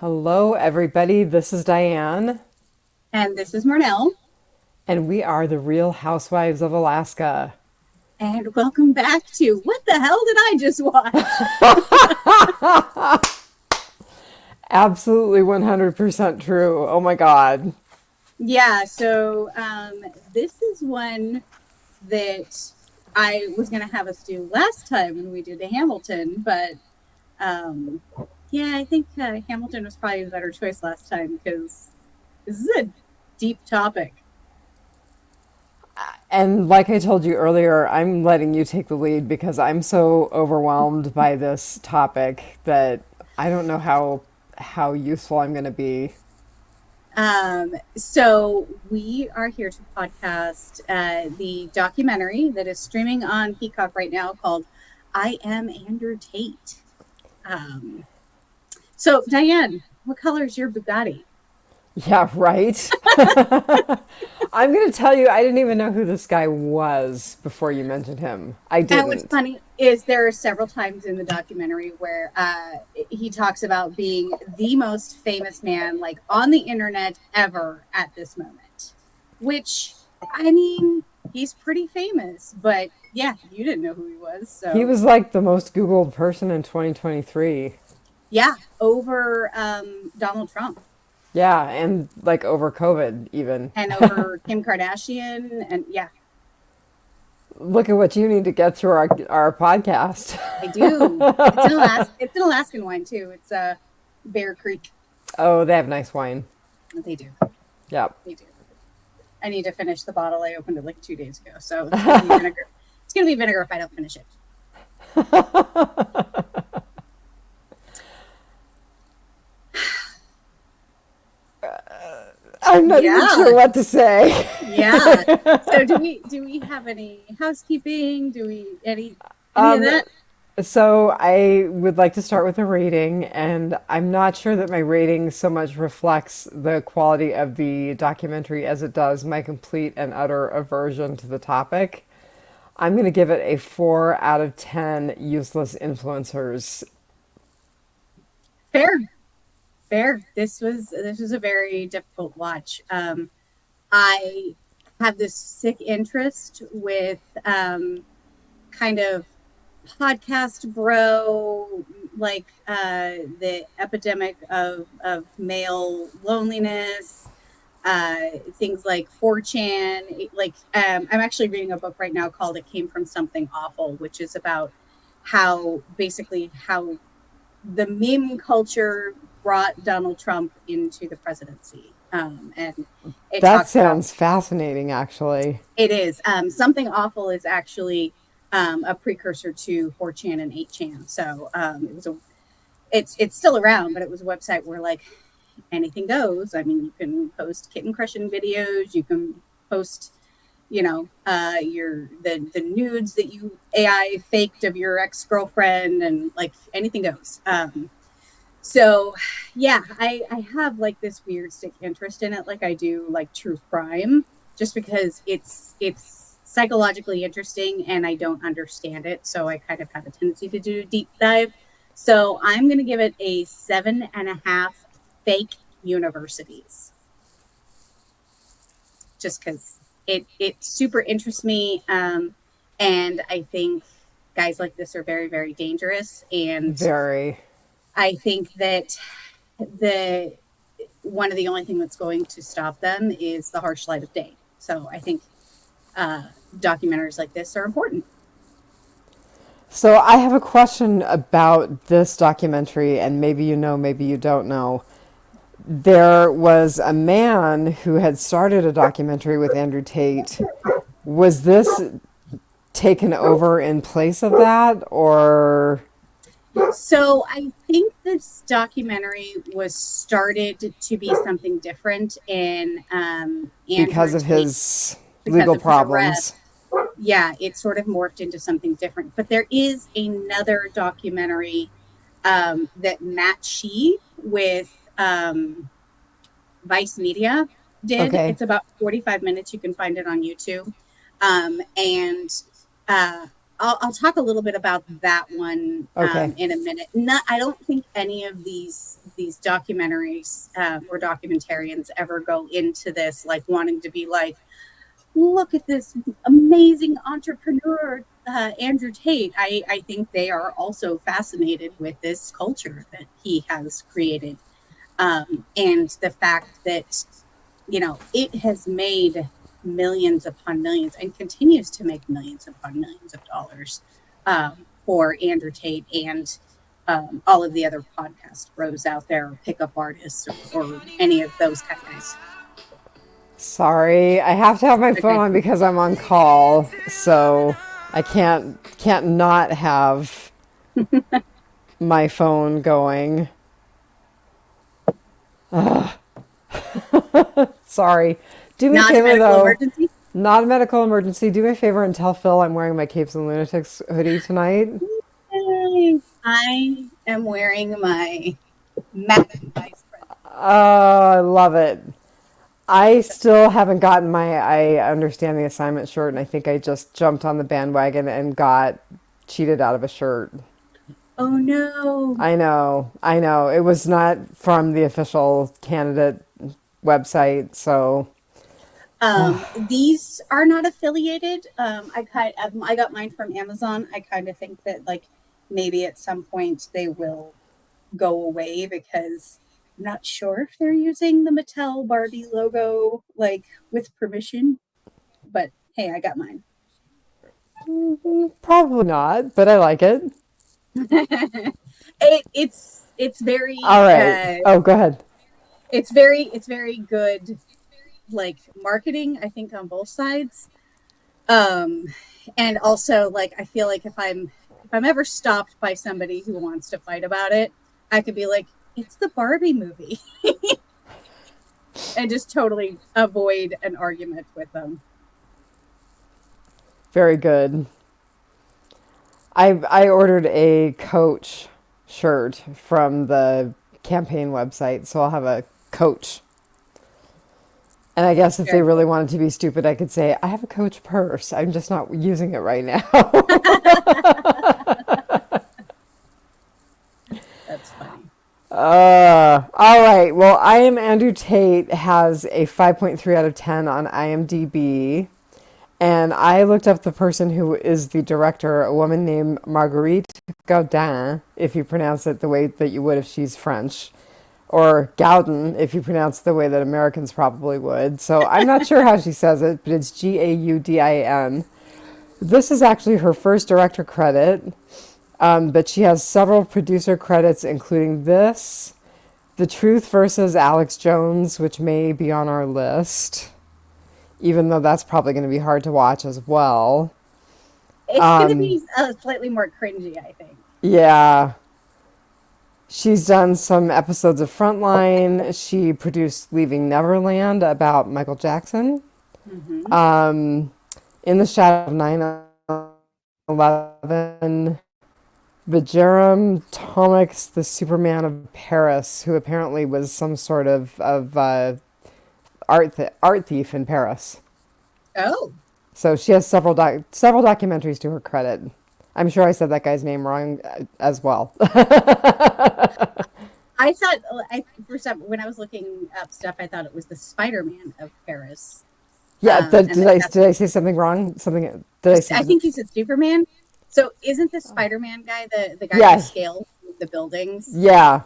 Hello, everybody. This is Diane, And this is Marnell. and we are the Real Housewives of Alaska. And welcome back to What the Hell Did I Just Watch? Absolutely 100% true. Oh my God. This is one that I was going to have us do last time when we did the Hamilton, but um, I think Hamilton was probably the better choice last time because this is a deep topic. And like I told you earlier, I'm letting you take the lead because I'm so overwhelmed by this topic that I don't know how useful I'm going to be. So we are here to podcast the documentary that is streaming on Peacock right now called I Am Andrew Tate. Um, so Diane, what color is your Bugatti? Yeah, right. I'm going to tell you, I didn't even know who this guy was before you mentioned him. I And what's didn't. funny is there are several times in the documentary where he talks about being the most famous man like on the internet ever at this moment, which I mean, he's pretty famous, but yeah, you didn't know who he was. He So was like the most Googled person in 2023. yeah, over Donald Trump Yeah, and like over COVID, even. and over Kim Kardashian. And yeah, Look at what you need to get through our podcast. I do. It's an Alaskan wine too. It's Bear Creek. Oh, they have nice wine. They do. Yep. They do. I need to finish the bottle. I opened it like 2 days ago, so it's gonna be vinegar. It's gonna be vinegar if I don't finish it. I'm not even Yeah, sure what to say. yeah. So do we have any housekeeping? Do we any of Um, that? so I would like to start with a rating, and I'm not sure that my rating so much reflects the quality of the documentary as it does my complete and utter aversion to the topic. I'm going to give it a 4 out of 10 useless influencers. Fair, fair. This was a very difficult watch. I have this sick interest with kind of podcast bro, like the epidemic of male loneliness, things like 4chan. I'm actually reading a book right now called It Came From Something Awful, which is about how the meme culture brought Donald Trump into the presidency. And it That talks about sounds fascinating, actually. it is something awful is actually a precursor to 4chan and 8chan. So it's still around, but it was a website where like anything goes. I mean, you can post kitten crushing videos, you can post, the nudes that you AI faked of your ex girlfriend, and like anything goes. So yeah, I have like this weird sick interest in it, like I do like true crime, just because it's psychologically interesting and I don't understand it. So I kind of have a tendency to do a deep dive. So I'm gonna give it a 7.5 fake universities, just because it super interests me. And I think guys like this are very, very dangerous. And Very. I think that the one of the only thing that's going to stop them is the harsh light of day. So I think uh, documentaries like this are important. So I have a question about this documentary, and maybe you know, maybe you don't know. There was a man who had started a documentary with Andrew Tate. Was this taken over in place of that, or So I think this documentary was started to be something different in because Andrew of Tate his because legal of his arrest. problems? Yeah, it sort of morphed into something different. But there is another documentary that Matt Shee with Vice Media did. Okay. It's about 45 minutes. You can find it on YouTube. And uh, I'll talk a little bit about that one Okay. in a minute. Not, I don't think any of these documentaries or documentarians ever go into this like wanting to be like, look at this amazing entrepreneur, Andrew Tate. I think they are also fascinated with this culture that he has created, and the fact that it has made millions upon millions and continues to make millions upon millions of dollars for Andrew Tate and all of the other podcast bros out there, pickup artists or any of those guys. Sorry, I have to have my phone Okay. on because I'm on call, so I can't not have my phone going. Sorry. Do me a Not a favor medical though. emergency. Not a medical emergency. Do me a favor and tell Phil I'm wearing my Capes and Lunatics hoodie tonight. Yay. I am wearing my Mac Vice President. Oh, I love it. I still haven't gotten my I understand the assignment shirt, and I think I just jumped on the bandwagon and got cheated out of a shirt. Oh no. I know, I know. It was not from the official candidate website, so These are not affiliated. I got mine from Amazon. I kind of think that like maybe at some point they will go away because I'm not sure if they're using the Mattel Barbie logo like with permission. But hey, I got mine. probably not, but I like it. It's All very right. Oh, go ahead. it's very good like marketing, I think, on both sides. Um and also like I feel like if I'm ever stopped by somebody who wants to fight about it, I could be like, it's the Barbie movie and just totally avoid an argument with them. Very good. I ordered a Coach shirt from the campaign website, so I'll have a Coach. And I guess if they Very really cool. wanted to be stupid, I could say, I have a Coach purse. I'm just not using it right now. That's funny. All right. Well, I Am Andrew Tate has a 5.3 out of 10 on IMDb. And I looked up the person who is the director, a woman named Marguerite Gaudin, if you pronounce it the way that you would if she's French, or Gaudin, if you pronounce it the way that Americans probably would. So I'm not sure how she says it, but it's Gaudin. This is actually her first director credit, but she has several producer credits, including this, The Truth versus Alex Jones, which may be on our list, even though that's probably going to be hard to watch as well. It's going to be slightly more cringy, I think. Yeah. She's done some episodes of Frontline. She produced Leaving Neverland about Michael Jackson. Mm-hmm. In the Shadow of 9/11. Vijaram Tomix, the Superman of Paris, who apparently was some sort of art thief in Paris. Oh, So she has several documentaries to her credit. I'm sure I said that guy's name wrong as well. I thought for some when I was looking up stuff, I thought it was the Spider-Man of Paris. Yeah, And did I say something wrong? Something did I say? I think you said Superman. So isn't the Spider-Man guy the guy Yeah, who scaled the buildings? yeah,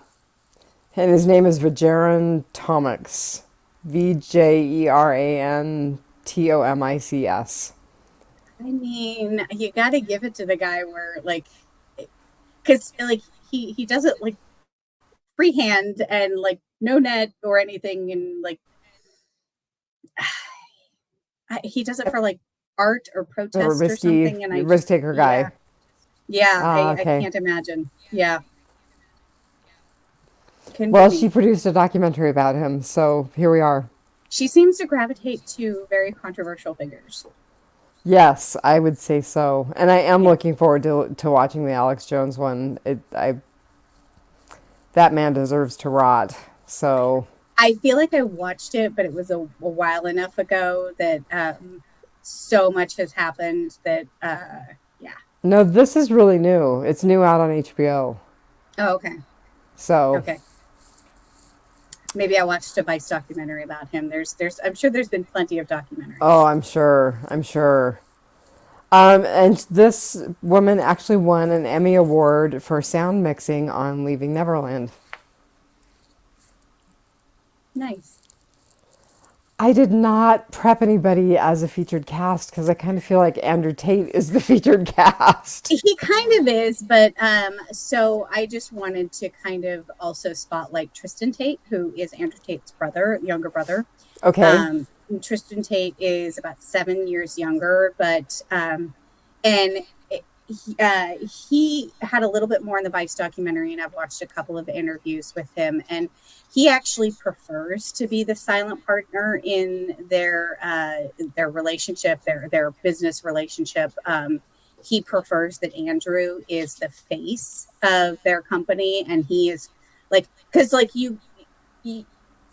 and his name is Vijaran Tomix, Verantomics. I mean, you got to give it to the guy where like, because like he does it like freehand and like no net or anything, and like he does it for like art or A protest or risky something, and I risk just taker yeah guy. yeah Ah, I okay. can't imagine. Yeah, couldn't be Well, she me. produced a documentary about him, so here we are. She seems to gravitate to very controversial figures. Yes, I would say so. And I am Yeah. looking forward to watching the Alex Jones one. That man deserves to rot. So, I feel like I watched it, but it was a while enough ago that so much has happened that yeah. No, this is really new. It's new out on HBO. Oh, okay. So, Okay. Maybe I watched a Vice documentary about him. I'm sure there's been plenty of oh, documentaries. I'm sure. I'm sure. And this woman actually won an Emmy Award for sound mixing on Leaving Neverland. Nice. I did not prep anybody as a featured cast because I kind of feel like Andrew Tate is the featured cast. He kind of is, but so I just wanted to kind of also spotlight Tristan Tate, who is Andrew Tate's brother, younger brother. Okay. Um, Tristan Tate is about 7 years younger, but and he had a little bit more in the Vice documentary, and I've watched a couple of interviews with him, and he actually prefers to be the silent partner in their relationship, their business relationship. He prefers that Andrew is the face of their company, and he is like, because like you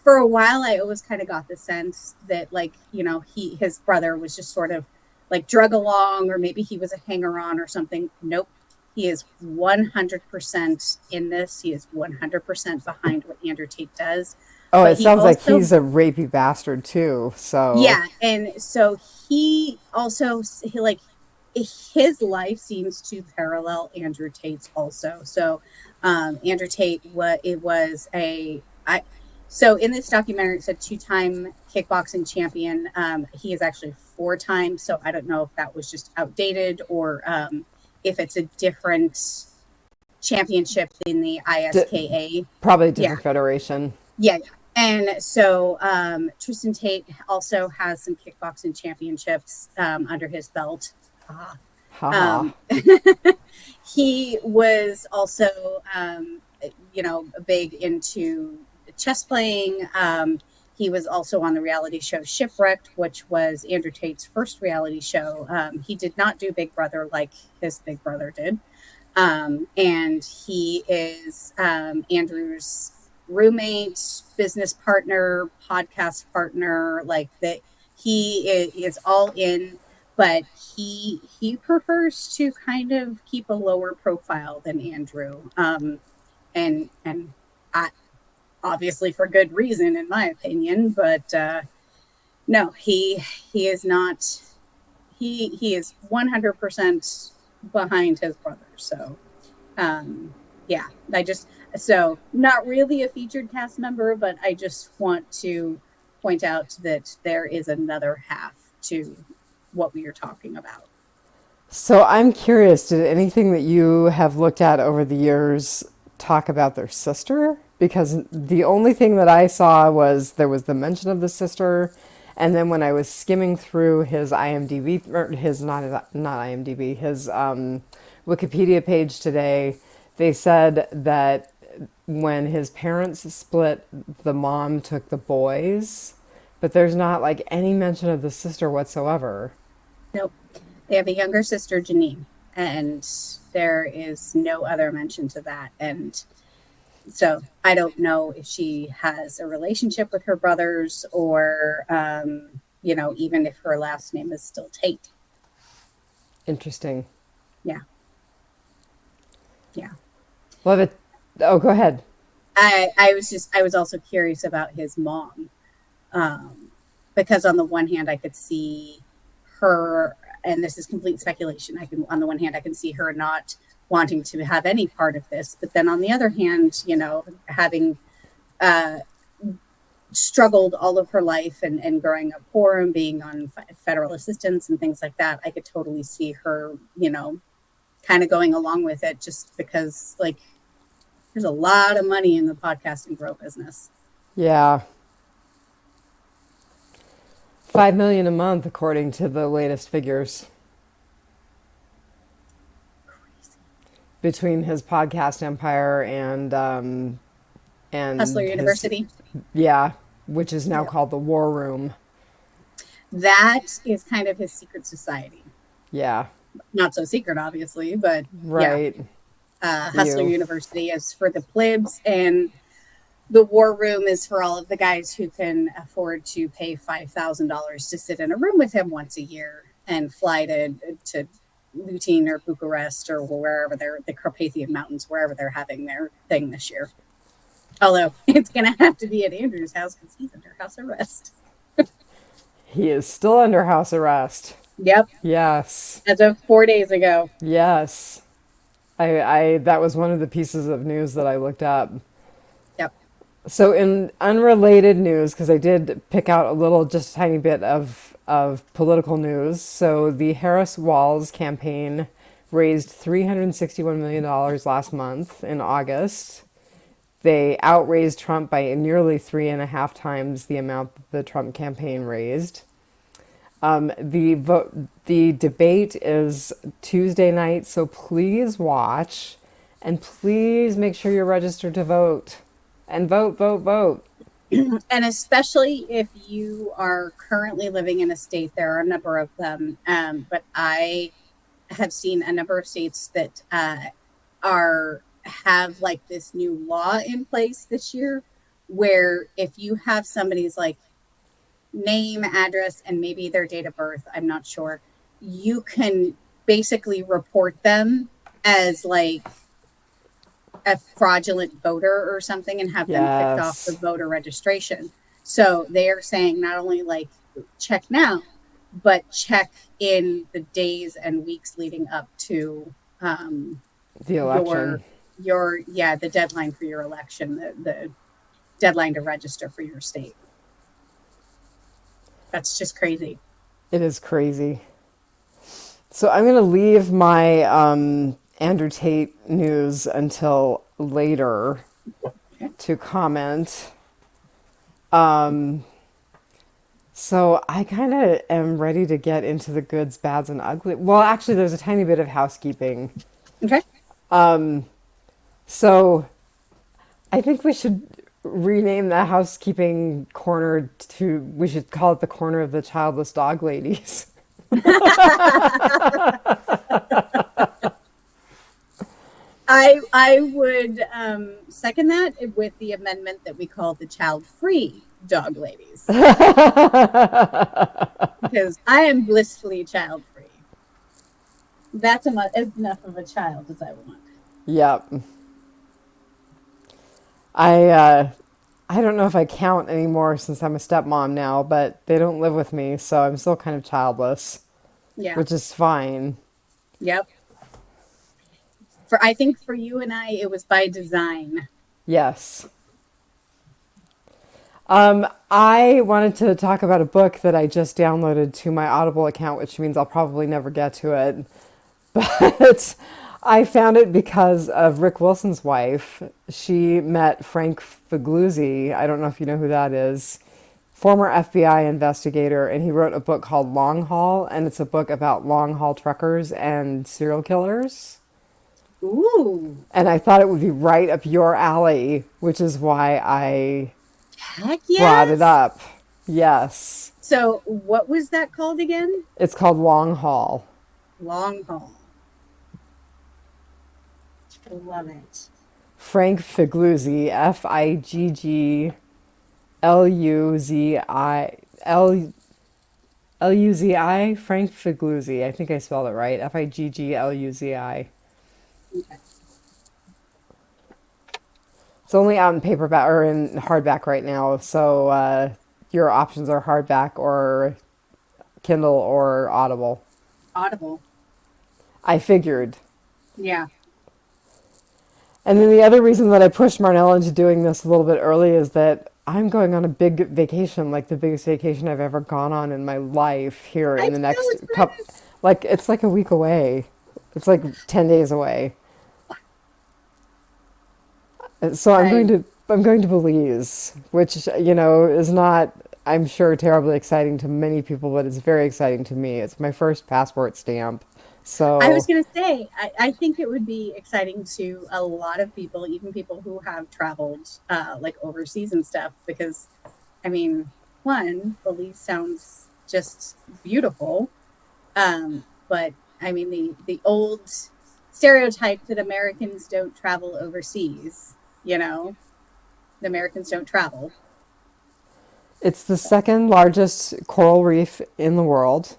for a while, I always kind of got the sense that, like, his brother was just sort of like drug along, or maybe he was a hanger on or something. Nope. He is 100% in this. He is 100% behind what Andrew Tate does. Oh, But it he sounds like also, he's a rapey bastard too. So, yeah. And so like, his life seems to parallel Andrew Tate's also. So, Andrew Tate, so in this documentary, it's a 2-time kickboxing champion. He is actually 4-time. So I don't know if that was just outdated, or if it's a different championship in the ISKA. probably a Yeah. different federation. Yeah. And so Tristan Tate also has some kickboxing championships under his belt. Haha. He was also, big into chess playing. He was also on the reality show Shipwrecked, which was Andrew Tate's first reality show. He did not do Big Brother like his big brother did. And he is Andrew's roommate, business partner, podcast partner, like that. He is all in, but he prefers to kind of keep a lower profile than Andrew. And I, obviously for good reason, in my opinion. But no, he is not. He is 100% behind his brother. So, yeah, so not really a featured cast member, but I just want to point out that there is another half to what we are talking about. So I'm curious, did anything that you have looked at over the years talk about their sister? Because the only thing that I saw was there was the mention of the sister, and then when I was skimming through his IMDb, or his not IMDb, his Wikipedia page today, they said that when his parents split, the mom took the boys, but there's not like any mention of the sister whatsoever. Nope. They have a younger sister, Janine, and there is no other mention to that. And so I don't know if she has a relationship with her brothers, or, even if her last name is still Tate. Interesting. Yeah. Yeah. Love it. Oh, go ahead. I was also curious about his mom, because on the one hand I could see her, and this is complete speculation. On the one hand, I can see her not wanting to have any part of this, but then on the other hand, having struggled all of her life, and growing up poor and being on federal assistance and things like that, I could totally see her, kind of going along with it, just because, like, there's a lot of money in the podcast and grow business. Yeah. 5 million a month according to the latest figures. Crazy. Between his podcast empire and Hustler his, University. yeah, which is now Yep. called the War Room. That is kind of his secret society. Yeah. Not so secret, obviously, but Right. yeah. Hustler University is for the plebs, and the War Room is for all of the guys who can afford to pay $5,000 to sit in a room with him once a year and fly to Lutine or Bucharest or wherever they're the Carpathian Mountains, wherever they're having their thing this year. Although it's going to have to be at Andrew's house because he's under house arrest. He is still under house arrest. Yep. Yes. As of 4 days ago. Yes. I that was one of the pieces of news that I looked up. Yep. So in unrelated news, because I did pick out a little, just a tiny bit of political news. So the Harris Walls campaign raised $361 million last month in August. They outraised Trump by nearly 3.5 times the amount that the Trump campaign raised. The debate is Tuesday night, so please watch, and please make sure you're registered to vote, and vote, vote, vote. And especially if you are currently living in a state, there are a number of them, but I have seen a number of states that have like this new law in place this year, where if you have somebody's like name, address, and maybe their date of birth, I'm not sure, you can basically report them as like a fraudulent voter or something and have them kicked off the voter registration. So they are saying not only like check now, but check in the days and weeks leading up to the election. The deadline for your election, the deadline to register for your state. That's just crazy. It is crazy. So I'm going to leave my Andrew Tate news until later to comment. So I kind of am ready to get into the goods, bads, and ugly. Well, actually, there's a tiny bit of housekeeping. Okay. So I think we should rename the housekeeping corner we should call it the corner of the childless dog ladies. I would second that with the amendment that we call the child-free dog ladies. Because I am blissfully child-free. That's enough of a child as I want. Yep. I don't know if I count anymore since I'm a stepmom now, but they don't live with me, so I'm still kind of childless. Yeah. Which is fine. Yep. I think for you and I, it was by design. Yes. I wanted to talk about a book that I just downloaded to my Audible account, which means I'll probably never get to it. But I found it because of Rick Wilson's wife. She met Frank Figliuzzi. I don't know if you know who that is. Former FBI investigator, and he wrote a book called Long Haul, and it's a book about long haul truckers and serial killers. Ooh. And I thought it would be right up your alley, which is why I brought it up. Yes. So what was that called again? It's called Long Haul. Long Haul. I love it. Frank Figliuzzi, Figgluzi, Luzi, Frank Figliuzzi. I think I spelled it right. Figgluzi. Okay. It's only out in paperback or in hardback right now, so your options are hardback or Kindle or Audible. Audible. I figured. Yeah. And then the other reason that I pushed Marnell into doing this a little bit early is that I'm going on a big vacation, like the biggest vacation I've ever gone on in my life here in the next couple, like it's like a week away. It's like 10 days away. So I'm going to Belize, which, you know, is not, I'm sure, terribly exciting to many people, but it's very exciting to me. It's my first passport stamp. So I was going to say, I think it would be exciting to a lot of people, even people who have traveled like overseas and stuff, because, I mean, one, Belize sounds just beautiful. But, I mean, the old stereotype that Americans don't travel overseas, you know, the Americans don't travel. It's the second largest coral reef in the world.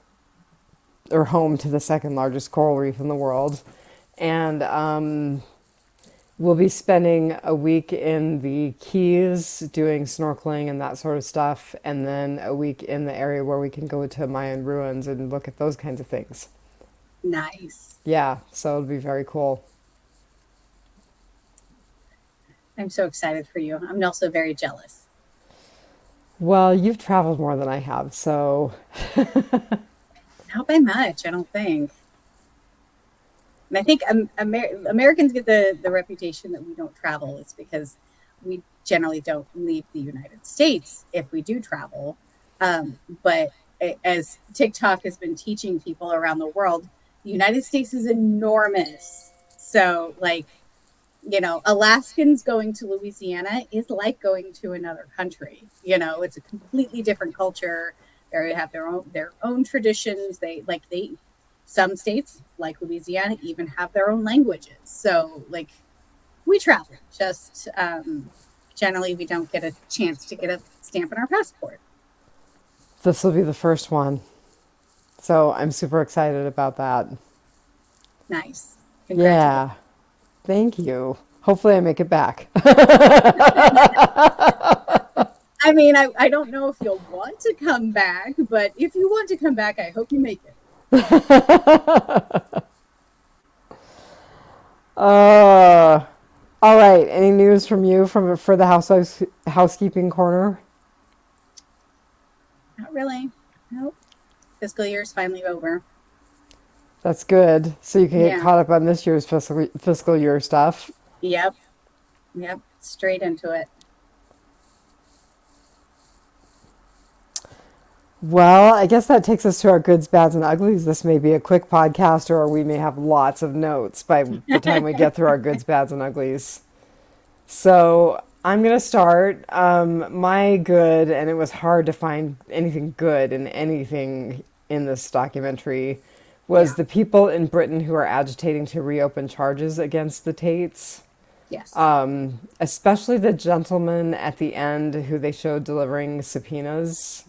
or home to the second largest coral reef in the world. And we'll be spending a week in the Keys doing snorkeling and that sort of stuff, and then a week in the area where we can go to Mayan ruins and look at those kinds of things. Nice. Yeah, so it'll be very cool. I'm so excited for you. I'm also very jealous. Well, you've traveled more than I have, so Not by much, I don't think. And I think Americans get the reputation that we don't travel. It's because we generally don't leave the United States if we do travel. But as TikTok has been teaching people around the world, the United States is enormous. So, like, Alaskans going to Louisiana is like going to another country. It's a completely different culture. They have their own traditions. They some states like Louisiana even have their own languages. So like we travel. Just generally we don't get a chance to get a stamp on our passport. this will be the first one. So I'm super excited about that. Nice. Congratulations. Yeah, thank you. Hopefully, I make it back. I mean, I don't know if you'll want to come back, but if you want to come back, I hope you make it. uh, all right. Any news from you for the housekeeping corner? Not really. Nope. Fiscal year's finally over. That's good. So you can get Yeah. caught up on this year's fiscal year stuff. Yep. Yep. Straight into it. Well, I guess that takes us to our goods, bads, and uglies. This may be a quick podcast, or we may have lots of notes by the time we get through our goods, bads, and uglies. So I'm going to start. My good, and it was hard to find anything good in anything in this documentary, was Yeah. the people in Britain who are agitating to reopen charges against the Tates. Yes. Especially the gentleman at the end who they showed delivering subpoenas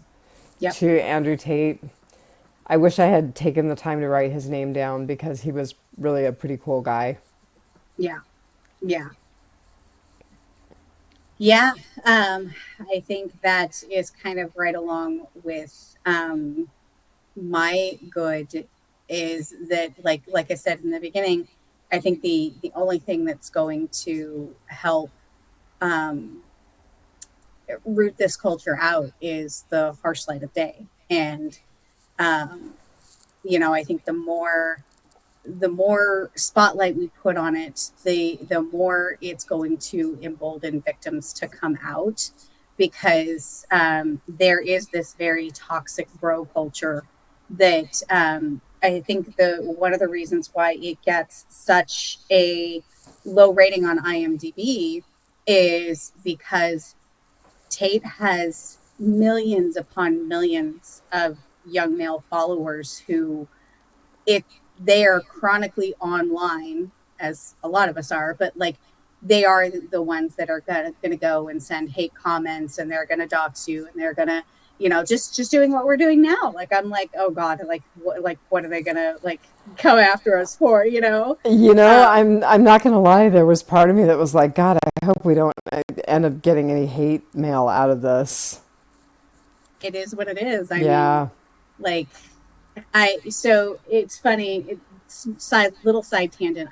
Yep. to Andrew Tate. I wish I had taken the time to write his name down because he was really a pretty cool guy. Yeah. Yeah. Yeah. I think that is kind of right along with my good is that like I said in the beginning, I think the only thing that's going to help um, root this culture out is the harsh light of day. And um, I think the more spotlight we put on it, the more it's going to embolden victims to come out because there is this very toxic bro culture that I think the one of the reasons why it gets such a low rating on IMDb is because Tate has millions upon millions of young male followers who if they are chronically online, as a lot of us are, but like they are the ones that are going to go and send hate comments and they're going to dox you and they're going to, just doing what we're doing now. Like, I'm like, oh God, what are they going to like come after us for, I'm not gonna lie. There was part of me that was like, God, I hope we don't end up getting any hate mail out of this. It is what it is. I mean, Yeah. like, so it's funny. It's little side tangent.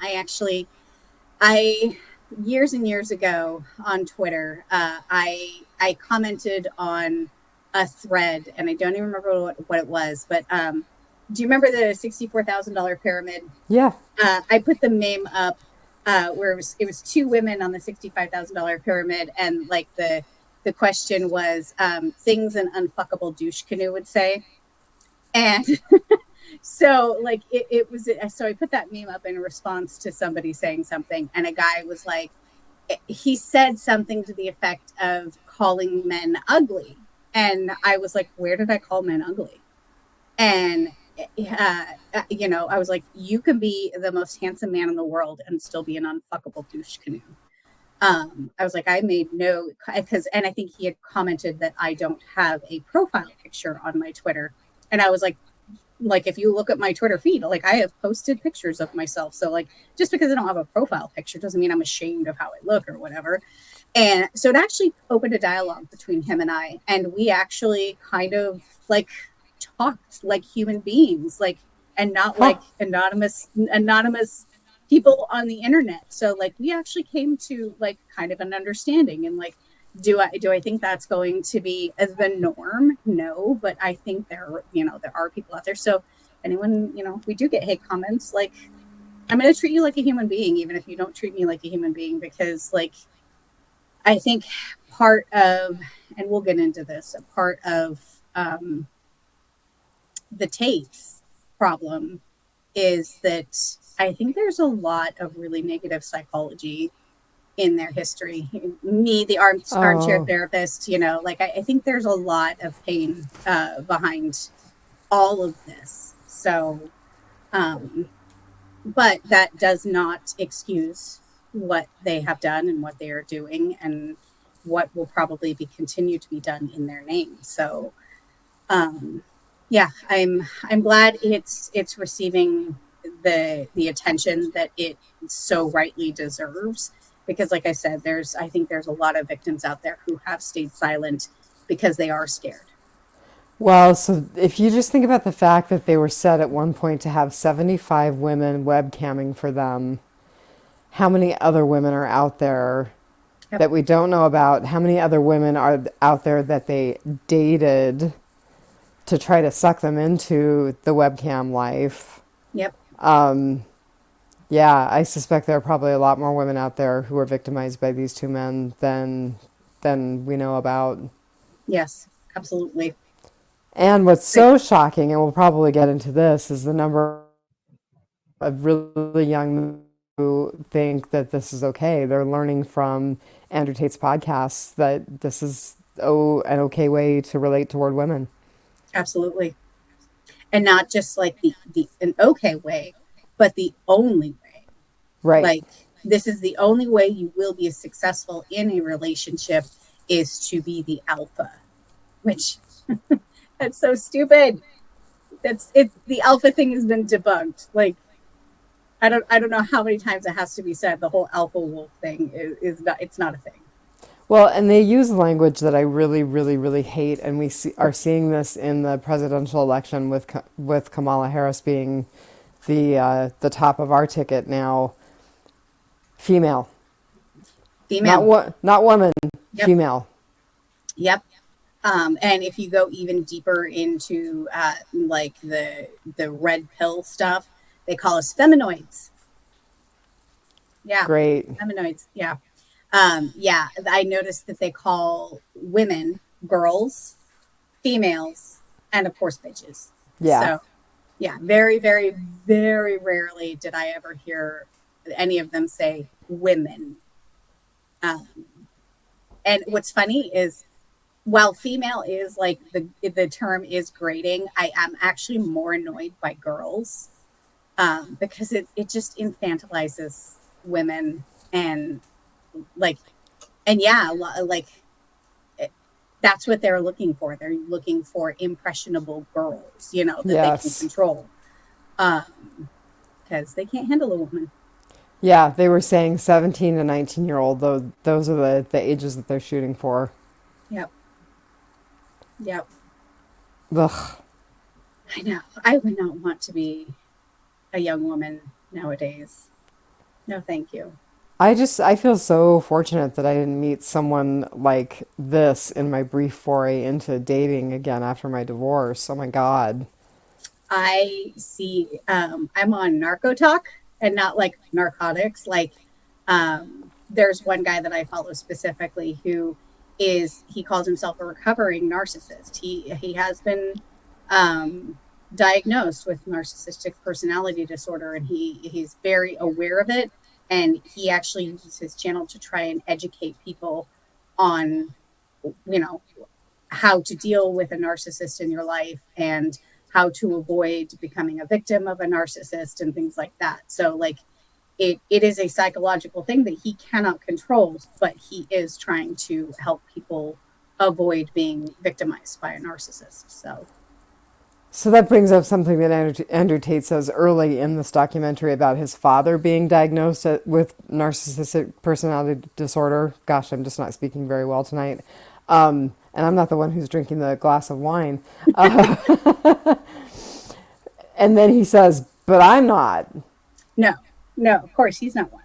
I years and years ago on Twitter, I commented on a thread, and I don't even remember what it was, but do you remember the $64,000 pyramid? Yeah. I put the meme up where it was two women on the $65,000 pyramid, and like the question was things an unfuckable douche canoe would say, and so like it was so I put that meme up in response to somebody saying something, and a guy was like, he said something to the effect of calling men ugly, and I was like, where did I call men ugly? And I was like, you can be the most handsome man in the world and still be an unfuckable douche canoe. I was like, I made no, and I think he had commented that I don't have a profile picture on my Twitter, and I was like, like if you look at my Twitter feed, like I have posted pictures of myself. So like just because I don't have a profile picture doesn't mean I'm ashamed of how I look or whatever. And so it actually opened a dialogue between him and I. And we actually kind of like talked like human beings, like, and not Huh. like anonymous people on the internet. So like we actually came to like kind of an understanding. And like, do I think that's going to be as the norm? No, but I think there are people out there. So anyone, if we do get hate comments, like I'm going to treat you like a human being, even if you don't treat me like a human being, because like I think part of, and we'll get into this, a part of the Tate's problem is that I think there's a lot of really negative psychology in their history. Me, the armchair Oh. therapist, like I think there's a lot of pain behind all of this. So, um, but that does not excuse what they have done and what they are doing and what will probably be continued to be done in their name. So, um, yeah, I'm glad it's receiving the attention that it so rightly deserves, because like I said, I think there's a lot of victims out there who have stayed silent because they are scared. Well, so if you just think about the fact that they were set at one point to have 75 women webcamming for them, how many other women are out there Yep. that we don't know about? How many other women are out there that they dated to try to suck them into the webcam life? Yep. Yeah, I suspect there are probably a lot more women out there who are victimized by these two men than we know about. Yes, absolutely. And what's Great. so shocking, and we'll probably get into this, is the number of really young men who think that this is okay. They're learning from Andrew Tate's podcasts that this is an okay way to relate toward women. Absolutely. And not just like the an okay way, but the only way. Right. Like this is the only way you will be successful in a relationship is to be the alpha, which that's so stupid. It's the alpha thing has been debunked. Like I don't know how many times it has to be said. The whole alpha wolf thing is not, it's not a thing. Well, and they use language that I really, really, really hate, and are seeing this in the presidential election with Kamala Harris being the top of our ticket now. Female, Female. not woman, Yep. female. Yep. And if you go even deeper into like the red pill stuff, they call us feminoids. Yeah, Great. feminoids. Yeah. Yeah, I noticed that they call women girls, females, and of course bitches. Yeah. So yeah, very, very, very rarely did I ever hear any of them say women. Um, and what's funny is while female is like the term is grating, I am actually more annoyed by girls because it just infantilizes women and like and yeah, like it, that's what they're looking for. They're looking for impressionable girls, that they can Yes. control because they can't handle a woman. Yeah, they were saying 17 to 19-year-old, though those are the ages that they're shooting for. Yep. Yep. Ugh. I know. I would not want to be a young woman nowadays. No, thank you. I feel so fortunate that I didn't meet someone like this in my brief foray into dating again after my divorce. Oh my God. I see. I'm on Narco Talk and not like narcotics. Like, there's one guy that I follow specifically who he calls himself a recovering narcissist. He has been um, diagnosed with narcissistic personality disorder, and he's very aware of it. And he actually uses his channel to try and educate people on, you know, how to deal with a narcissist in your life and how to avoid becoming a victim of a narcissist and things like that. So like it is a psychological thing that he cannot control, but he is trying to help people avoid being victimized by a narcissist. So So that brings up something that Andrew Tate says early in this documentary about his father being diagnosed with narcissistic personality disorder. Gosh, I'm just not speaking very well tonight. And I'm not the one who's drinking the glass of wine. And then he says, but I'm not. No, no, of course he's not one.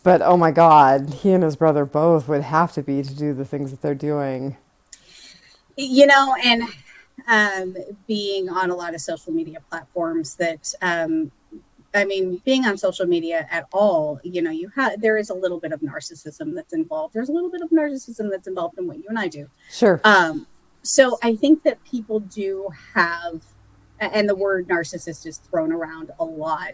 But oh my God, he and his brother both would have to be to do the things that they're doing. And being on a lot of social media platforms that being on social media at all, there is a little bit of narcissism that's involved. There's a little bit of narcissism that's involved in what you and I do. Sure. So I think that people do have, and the word narcissist is thrown around a lot,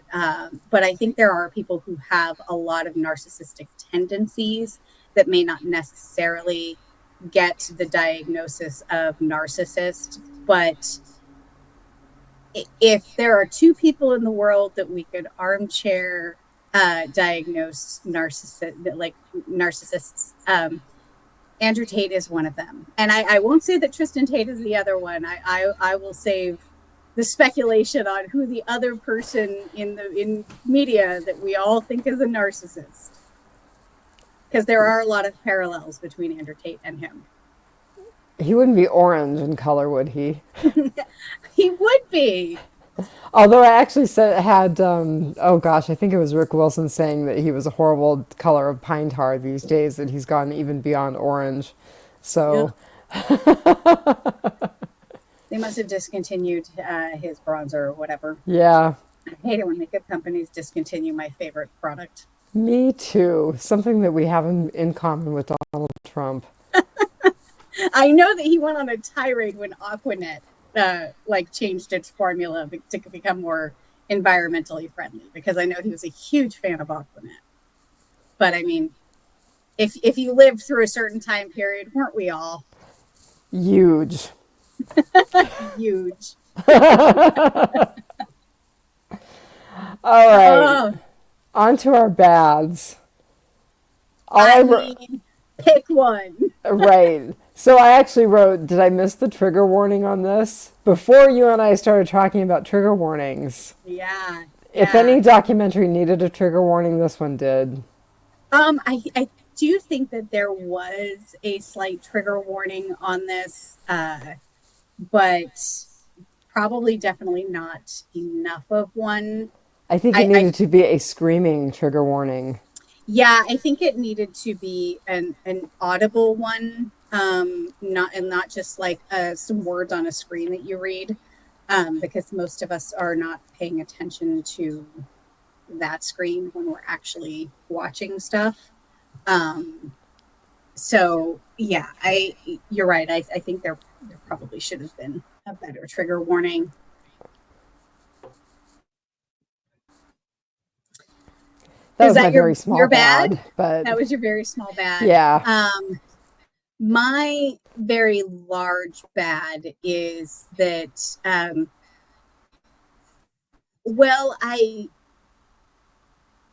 but I think there are people who have a lot of narcissistic tendencies that may not necessarily get the diagnosis of narcissist. But if there are two people in the world that we could armchair diagnose narcissists, Andrew Tate is one of them. And I won't say that Tristan Tate is the other one. I will save the speculation on who the other person in media that we all think is a narcissist. Because there are a lot of parallels between Andrew Tate and him. He wouldn't be orange in color, would he? He would be. Although I actually oh gosh, I think it was Rick Wilson saying that he was a horrible color of pine tar these days, that he's gone even beyond orange. So. Yep. They must have discontinued his bronzer or whatever. Yeah. I hate it when makeup companies discontinue my favorite product. Me too. Something that we have in common with Donald Trump. I know that he went on a tirade when Aquanet changed its formula to become more environmentally friendly, because I know he was a huge fan of Aquanet. But I mean, if you lived through a certain time period, weren't we all? Huge. Huge. All right. On to our bads. Pick one. Right. So I actually wrote, did I miss the trigger warning on this? Before you and I started talking about trigger warnings. Yeah. If any documentary needed a trigger warning, this one did. I do think that there was a slight trigger warning on this, but probably definitely not enough of one. I think it needed to be a screaming trigger warning. Yeah, I think it needed to be an audible one, not just like some words on a screen that you read, because most of us are not paying attention to that screen when we're actually watching stuff. So yeah, you're right. I think there probably should have been a better trigger warning. That was my very small bad, but that was your very small bad. Yeah. My very large bad is that, I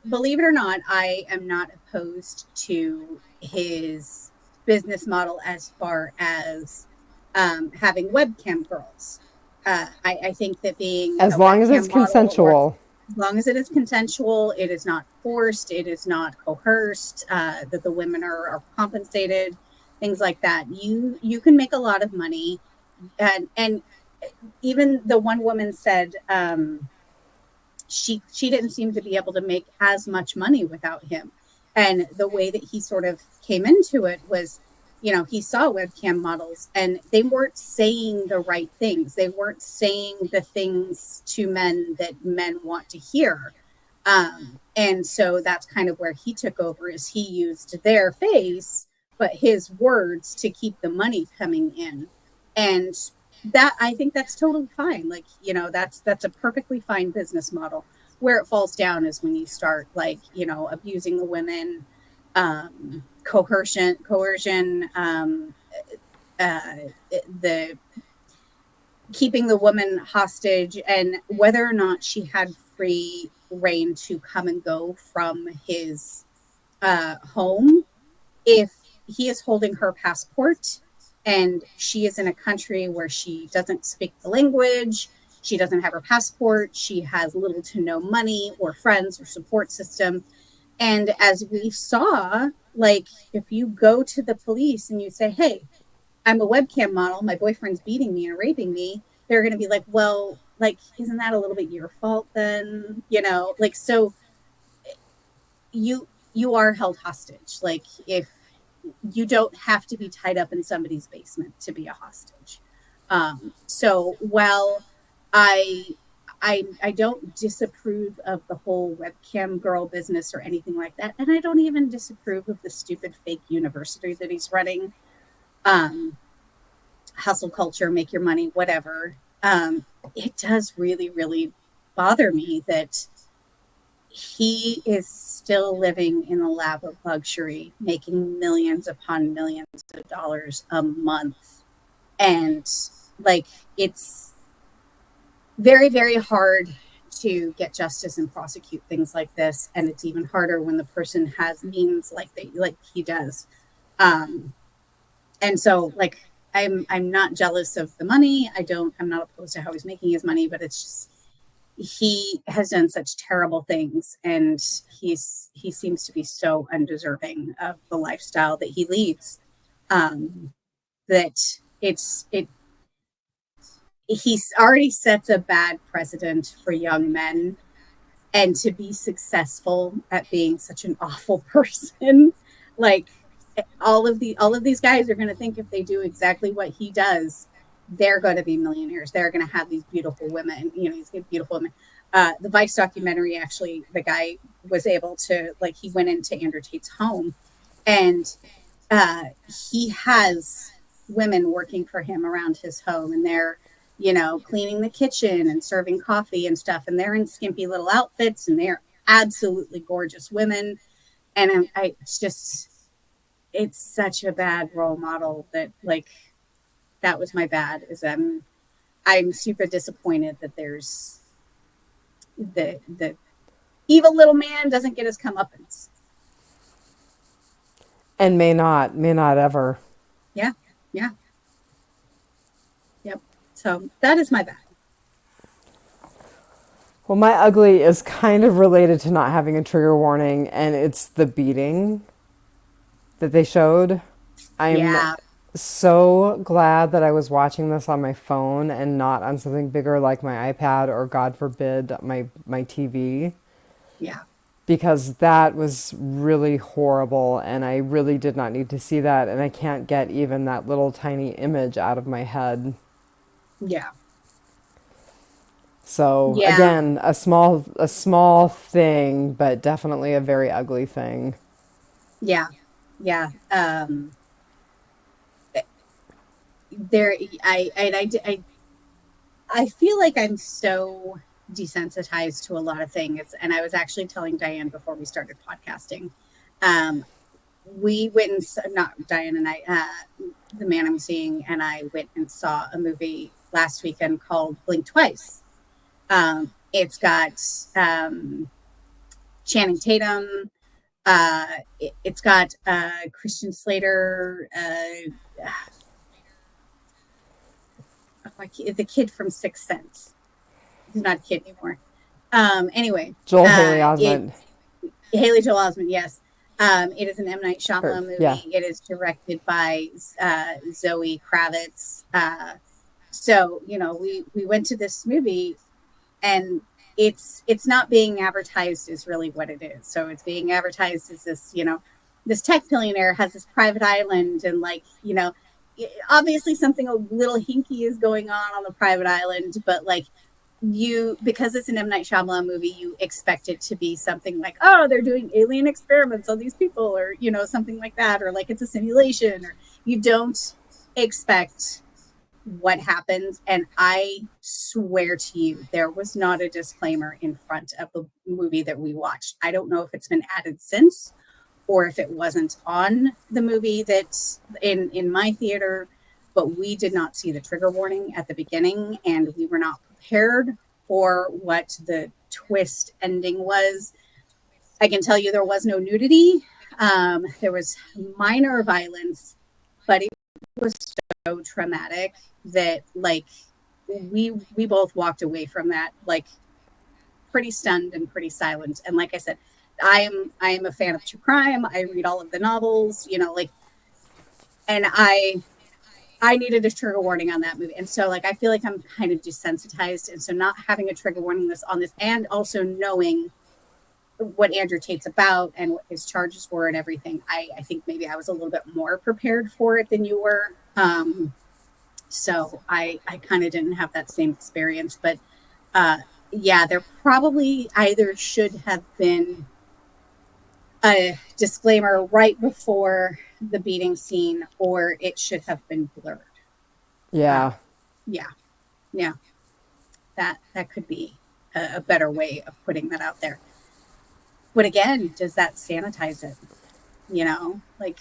believe it or not, I am not opposed to his business model as far as having webcam girls. I think that being as long as it's consensual. As long as it is consensual, it is not forced, it is not coerced, that the women are compensated, things like that. You can make a lot of money. And even the one woman said she didn't seem to be able to make as much money without him. And the way that he sort of came into it was, he saw webcam models and they weren't saying the right things. They weren't saying the things to men that men want to hear. And so that's kind of where he took over, is he used their face, but his words to keep the money coming in. And that, I think that's totally fine. Like, that's a perfectly fine business model. Where it falls down is when you start abusing the women, coercion, the keeping the woman hostage, and whether or not she had free reign to come and go from his home. If he is holding her passport And she is in a country where she doesn't speak the language. She doesn't have her passport. She has little to no money or friends or support system. And as we saw, like, if you go to the police and you say, hey, I'm a webcam model, my boyfriend's beating me and raping me, they're going to be like, well, like, isn't that a little bit your fault then? You know, like, so you are held hostage. Like, if you don't have to be tied up in somebody's basement to be a hostage. So while I I don't disapprove of the whole webcam girl business or anything like that, and I don't even disapprove of the stupid fake university that he's running. Um, Hustle culture, make your money, whatever. It does really, really bother me that he is still living in a lap of luxury, making millions upon millions of dollars a month. And like, it's very, very hard to get justice and prosecute things like this. And it's even harder when the person has means like he does. And so like, I'm not jealous of the money. I'm not opposed to how he's making his money, but it's just, he has done such terrible things, and he seems to be so undeserving of the lifestyle that he leads. That he's already sets a bad precedent for young men, and to be successful at being such an awful person, like, all of these guys are going to think if they do exactly what he does, they're going to be millionaires. They're going to have these beautiful women, these beautiful women. The Vice documentary, actually, the guy was able to, like, he went into Andrew Tate's home, and he has women working for him around his home, and they're, cleaning the kitchen and serving coffee and stuff. And they're in skimpy little outfits, and they're absolutely gorgeous women. And it's such a bad role model that, like, that was my bad, is I'm super disappointed that there's the evil little man doesn't get his comeuppance. And may not ever. Yeah. Yeah. Yep. So that is my bad. Well, my ugly is kind of related to not having a trigger warning, and it's the beating that they showed. I'm so glad that I was watching this on my phone and not on something bigger like my iPad or, God forbid, my TV. Yeah. Because that was really horrible, and I really did not need to see that, and I can't get even that little tiny image out of my head. Yeah. So again, a small thing, but definitely a very ugly thing. Yeah. Yeah. There, I feel like I'm so desensitized to a lot of things. And I was actually telling Dianne before we started podcasting. We went and, not Dianne and I, the man I'm seeing, and I went and saw a movie last weekend called Blink Twice. It's got Channing Tatum. It's got Christian Slater. The kid from Sixth Sense. He's not a kid anymore. Anyway, Haley Osment. Haley Joel Osment, yes. It is an M. Night Shyamalan movie. Yeah. It is directed by Zoe Kravitz. So, we went to this movie, and it's not being advertised as really what it is. So it's being advertised as this, this tech billionaire has this private island, and, like, obviously something a little hinky is going on the private island, but, like, because it's an M. Night Shyamalan movie, you expect it to be something like, oh, they're doing alien experiments on these people, or, something like that, or like it's a simulation, or you don't expect what happens. And I swear to you, there was not a disclaimer in front of the movie that we watched. I don't know if it's been added since, or if it wasn't on the movie that's in my theater, but we did not see the trigger warning at the beginning, and we were not prepared for what the twist ending was. I can tell you there was no nudity. There was minor violence, but it was so traumatic that like we both walked away from that like pretty stunned and pretty silent. And like I said, I am a fan of true crime. I read all of the novels, you know, like, and I needed a trigger warning on that movie. And so like I feel like I'm kind of desensitized. And so not having a trigger warning this on this and also knowing what Andrew Tate's about and what his charges were and everything, I think maybe I was a little bit more prepared for it than you were. So I kind of didn't have that same experience. But uh, yeah, there probably either should have been a disclaimer right before the beating scene or it should have been blurred. Uh, Yeah. yeah, yeah, that could be a better way of putting that out there. But again, does that sanitize it? You know, like,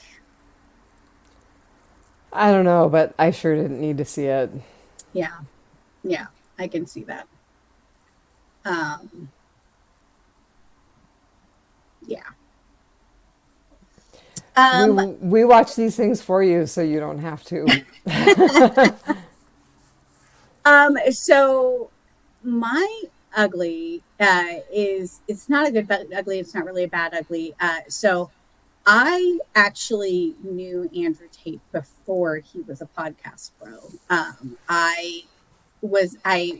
I don't know, but I sure didn't need to see it. yeah, yeah, I can see that. Um, yeah. Um, We watch these things for you so you don't have to. so my ugly is it's not a good ugly. It's not really a bad ugly. So I actually knew Andrew Tate before he was a podcast bro. I was a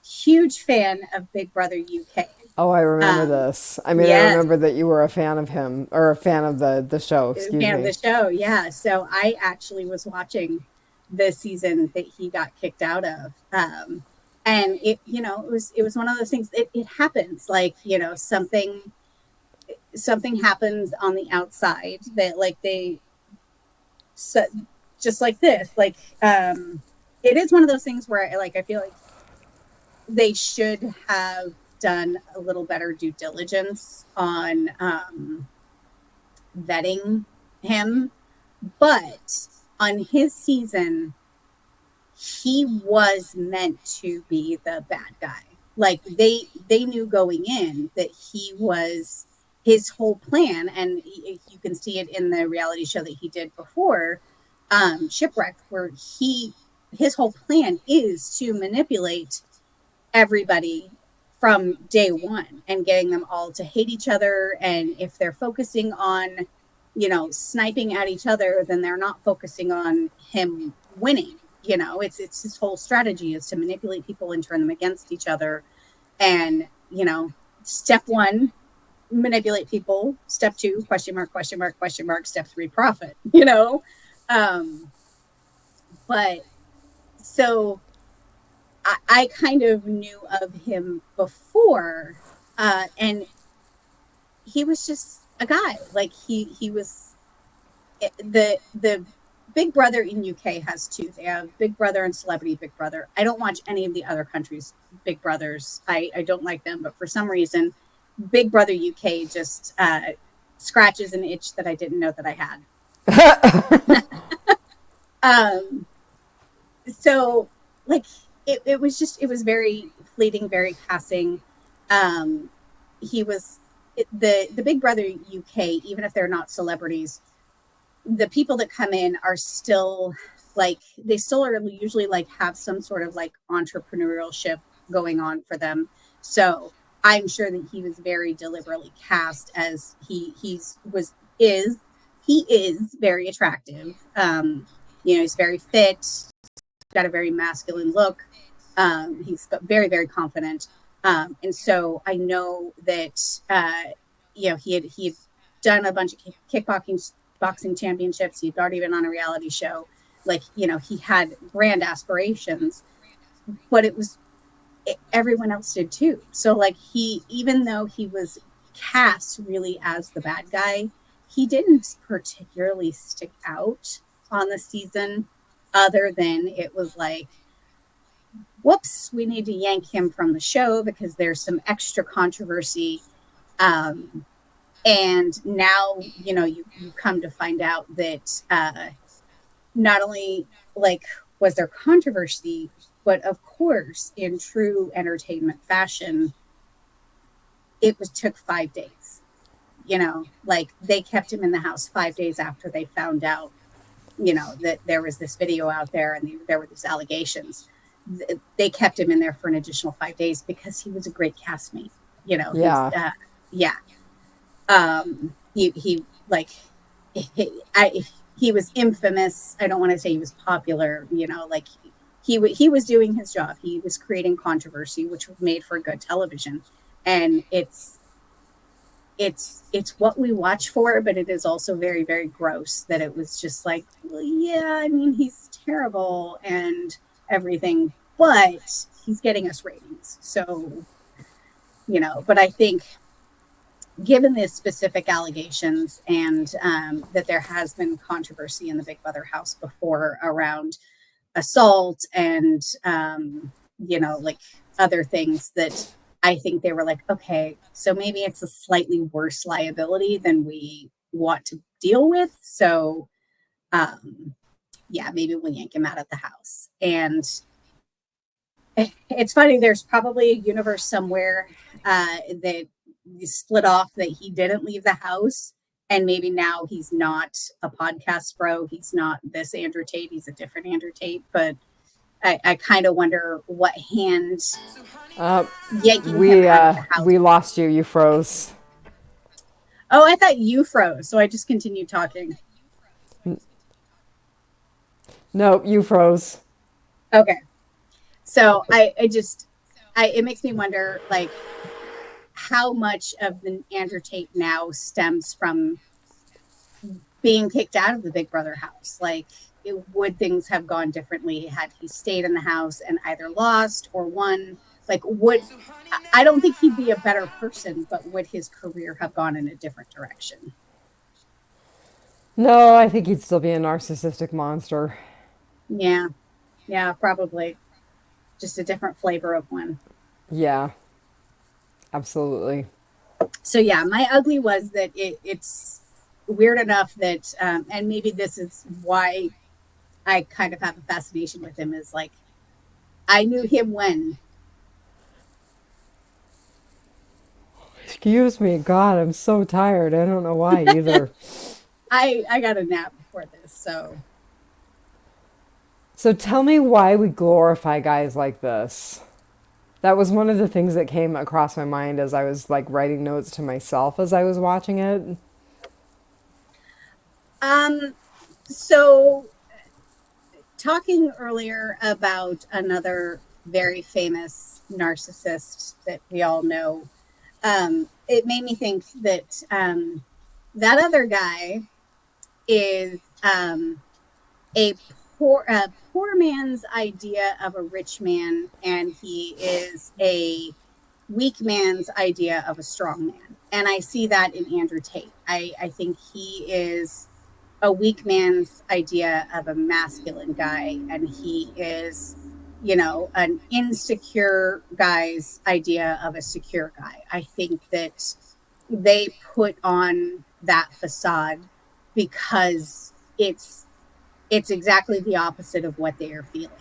huge fan of Big Brother UK. Oh, I remember Um, this. I mean, I yes, remember that you were a fan of him or a fan of the show, excuse fan of me. the show. Yeah, so I actually was watching the season that he got kicked out of. And it, you know, it was one of those things. It happens, like you know, something happens on the outside that like they so, just like this, like it is one of those things where I feel like they should have done a little better due diligence on vetting him. But on his season, he was meant to be the bad guy. Like they knew going in that he was his whole plan, and you can see it in the reality show that he did before, Shipwrecked, where his whole plan is to manipulate everybody from day one and getting them all to hate each other. And if they're focusing on, you know, sniping at each other, then they're not focusing on him winning. You know, it's his whole strategy is to manipulate people and turn them against each other. And, you know, step one, manipulate people. Step two, question mark, question mark, question mark. Step three, profit, you know? Um, but so I kind of knew of him before, and he was just a guy. Like he was the Big Brother in UK has two. They have Big Brother and Celebrity Big Brother. I don't watch any of the other countries' Big Brothers. I don't like them, but for some reason, Big Brother UK just scratches an itch that I didn't know that I had. um, so like it was just it was very fleeting, very passing. Um, he was the Big Brother UK, even if they're not celebrities, the people that come in are still like they still are usually like have some sort of like entrepreneurship going on for them. So I'm sure that he was very deliberately cast as is he is very attractive. You know, he's very fit, got a very masculine look. He's very, very confident. And so I know that, you know, he had done a bunch of kickboxing boxing championships. He'd already been on a reality show. Like, you know, he had grand aspirations, but everyone else did too. So like even though he was cast really as the bad guy, he didn't particularly stick out on the season other than it was like, whoops, we need to yank him from the show because there's some extra controversy. Um, and now, you know, you come to find out that not only like was there controversy, but of course, in true entertainment fashion, took 5 days. You know, like they kept him in the house 5 days after they found out that there was this video out there and there were these allegations. They kept him in there for an additional 5 days because he was a great castmate. He's Yeah. yeah. He like he was infamous. I don't want to say he was popular. Like he was doing his job. He was creating controversy, which made for good television. And it's what we watch for, but it is also very, very gross that it was just like, well, yeah, I mean, he's terrible and everything, but he's getting us ratings. So, but I think given the specific allegations and that there has been controversy in the Big Brother house before around assault and, like other things that I think they were like, okay, so maybe it's a slightly worse liability than we want to deal with. So, yeah, maybe we'll yank him out of the house. And it's funny, there's probably a universe somewhere that split off that he didn't leave the house. And maybe now he's not a podcast bro. He's not this Andrew Tate. He's a different Andrew Tate. But I kind of wonder what hand yanking him out of the house. We lost you. You froze. Oh, I thought you froze, so I just continued talking. No, you froze. Okay. So it makes me wonder, like, how much of the Andrew Tate now stems from being kicked out of the Big Brother house? Like, would things have gone differently had he stayed in the house and either lost or won? Like, I don't think he'd be a better person, but would his career have gone in a different direction? No, I think he'd still be a narcissistic monster. Yeah. Yeah, probably. Just a different flavor of one. Yeah, absolutely. So yeah, my ugly was that it's weird enough that, and maybe this is why I kind of have a fascination with him, is like, I knew him when. Excuse me. God, I'm so tired. I don't know why either. I got a nap before this, so. So tell me why we glorify guys like this. That was one of the things that came across my mind as I was like writing notes to myself as I was watching it. So talking earlier about another very famous narcissist that we all know, it made me think that that other guy is a poor man's idea of a rich man, and he is a weak man's idea of a strong man. And I see that in Andrew Tate. I think he is a weak man's idea of a masculine guy, and he is, an insecure guy's idea of a secure guy. I think that they put on that facade because it's exactly the opposite of what they are feeling.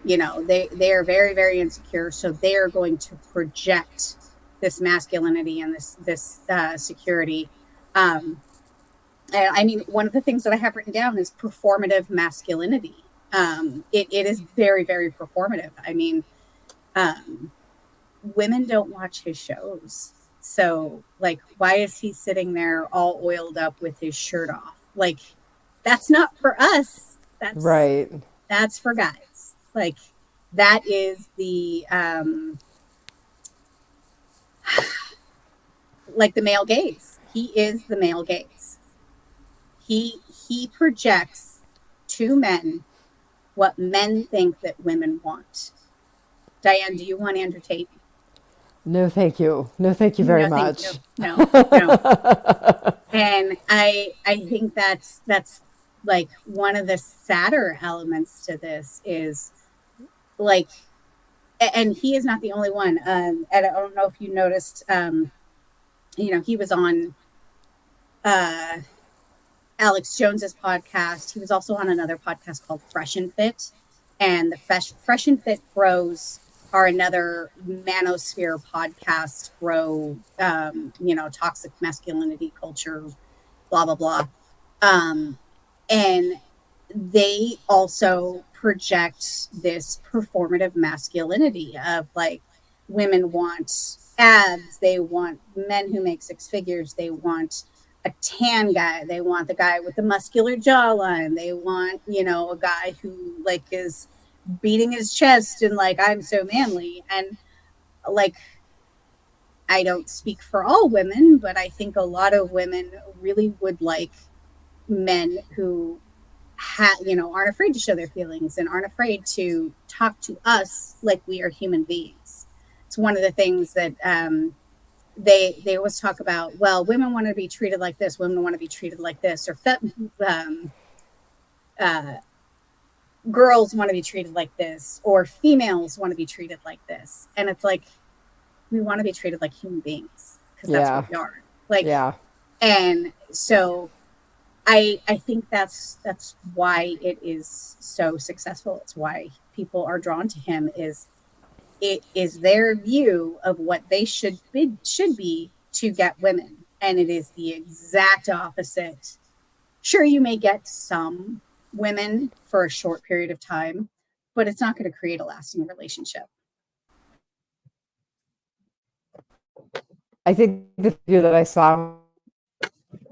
They are very, very insecure, so they are going to project this masculinity and this security. And I mean, one of the things that I have written down is performative masculinity. It is very, very performative. I mean, women don't watch his shows. So, like, why is he sitting there all oiled up with his shirt off? Like, that's not for us. Right. That's for guys. Like, that is the like the male gaze. He is the male gaze. He projects to men what men think that women want. Diane, do you want Andrew Tate? No, thank you. No, thank you very No, thank much. you. No. And I think that's like one of the sadder elements to this is like, and he is not the only one. And I don't know if you noticed, he was on Alex Jones's podcast. He was also on another podcast called Fresh and Fit, and the Fresh and Fit Bros are another manosphere podcast bro, toxic masculinity culture, blah blah blah. And they also project this performative masculinity of like women want abs, they want men who make six figures, they want a tan guy, they want the guy with the muscular jawline, they want, you know, a guy who like is beating his chest and like I'm so manly. And like I don't speak for all women, but I think a lot of women really would like men who you know, aren't afraid to show their feelings and aren't afraid to talk to us like we are human beings. It's one of the things that they always talk about. Well, women want to be treated like this, women want to be treated like this, or uh, girls want to be treated like this, or females want to be treated like this. And it's like we want to be treated like human beings because that's what Yeah. we are. Like, Yeah. and so I think that's why it is so successful. It's why people are drawn to him. Is it is their view of what they should be to get women, and it is the exact opposite. Sure, you may get some women for a short period of time, but it's not going to create a lasting relationship. I think the view that I saw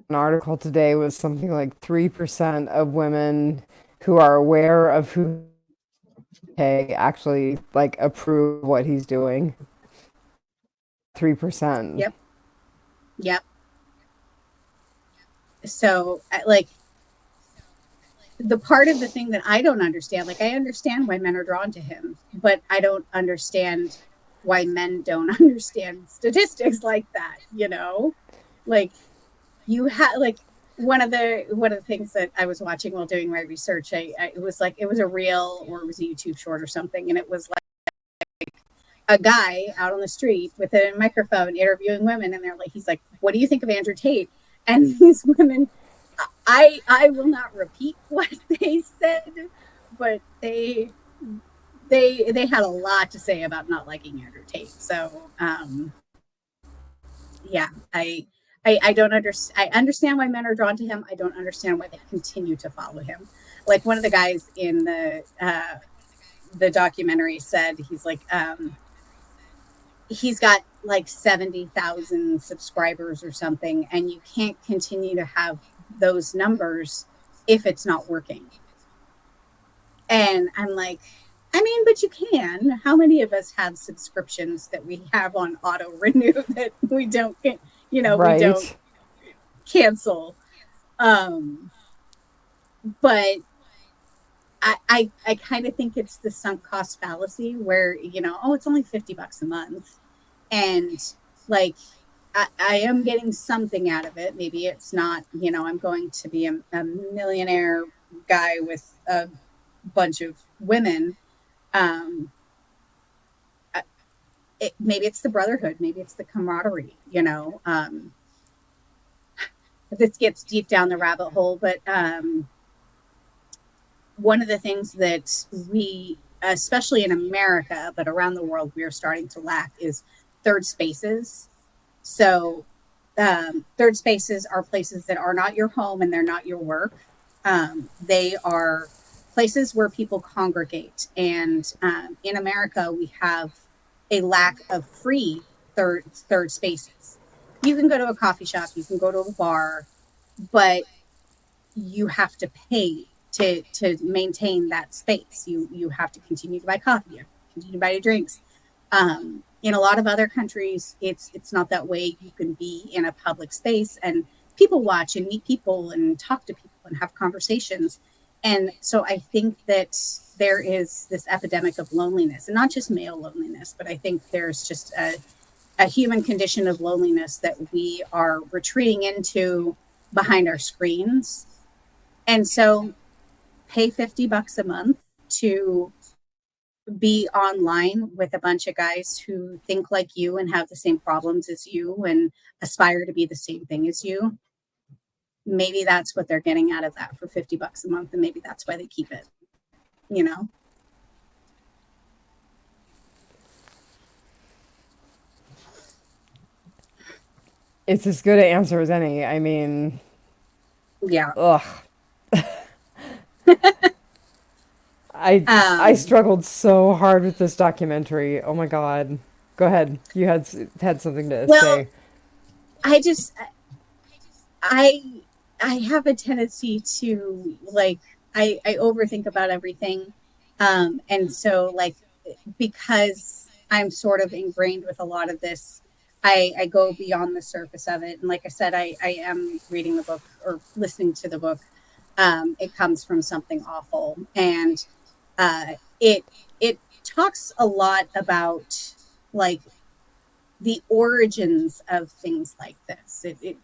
an article today was something like 3% of women who are aware of who he actually like approve what he's doing. 3%. Yep, yep. So, like, the part of the thing that I don't understand, like I understand why men are drawn to him, but I don't understand why men don't understand statistics like that, you know? Like you had like one of the things that I was watching while doing my research, it was like it was a reel or it was a YouTube short or something, and it was like a guy out on the street with a microphone interviewing women, and they're like, he's like, "What do you think of Andrew Tate?" And these women, I will not repeat what they said, but they had a lot to say about not liking Andrew Tate. So yeah, I don't understand. I understand why men are drawn to him. I don't understand why they continue to follow him. Like one of the guys in the documentary said, he's like, he's got like 70,000 subscribers or something, and you can't continue to have those numbers if it's not working. And I'm like, I mean, but you can. How many of us have subscriptions that we have on auto renew that we don't, we don't Right. cancel? Um, but I kind of think it's the sunk cost fallacy where, oh, it's only $50 a month. And like, I am getting something out of it. Maybe it's not, I'm going to be a millionaire guy with a bunch of women. Um, maybe it's the brotherhood, maybe it's the camaraderie, this gets deep down the rabbit hole, but one of the things that we, especially in America, but around the world, we are starting to lack is third spaces. So third spaces are places that are not your home and they're not your work. They are places where people congregate. And in America, we have a lack of free third spaces. You can go to a coffee shop, you can go to a bar, but you have to pay to maintain that space. You have to continue to buy coffee, you have to continue to buy drinks. In a lot of other countries, it's not that way. You can be in a public space and people watch and meet people and talk to people and have conversations. And so I think that there is this epidemic of loneliness, and not just male loneliness, but I think there's just a human condition of loneliness that we are retreating into behind our screens. And so pay $50 a month to be online with a bunch of guys who think like you and have the same problems as you and aspire to be the same thing as you. Maybe that's what they're getting out of that for $50 a month, and maybe that's why they keep it, you know? It's as good an answer as any. I mean, Yeah. ugh. I struggled so hard with this documentary. Oh my God. Go ahead. You had something to Well, say. I just I I have a tendency to like I overthink about everything. And so like because I'm sort of ingrained with a lot of this, I go beyond the surface of it. And like I said, I am reading the book or listening to the book. It comes from something awful. And uh it it talks a lot about like the origins of things like this. It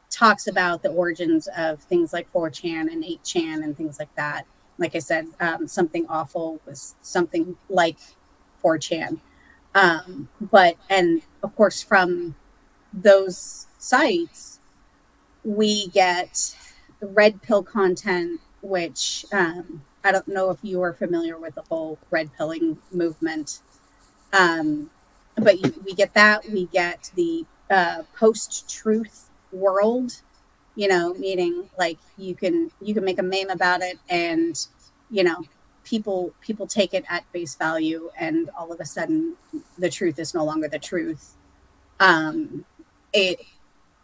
talks about the origins of things like 4chan and 8chan and things like that. Like I said, something awful was something like 4chan. But, and of course, from those sites, we get red pill content, which I don't know if you are familiar with the whole red pilling movement. Um, but we get that. We get the post-truth world, meaning like you can make a meme about it, and people take it at face value, and all of a sudden the truth is no longer the truth. Um, it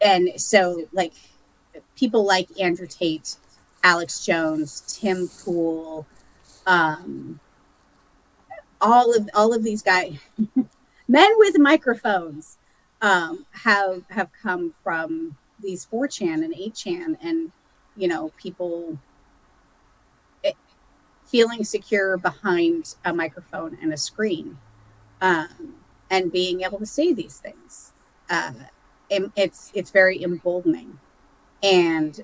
and so like people like Andrew Tate, Alex Jones, Tim Pool, um, all of these guys, men with microphones, have come from these 4chan and 8chan, and people feeling secure behind a microphone and a screen, um, and being able to say these things. Uh, it's very emboldening, and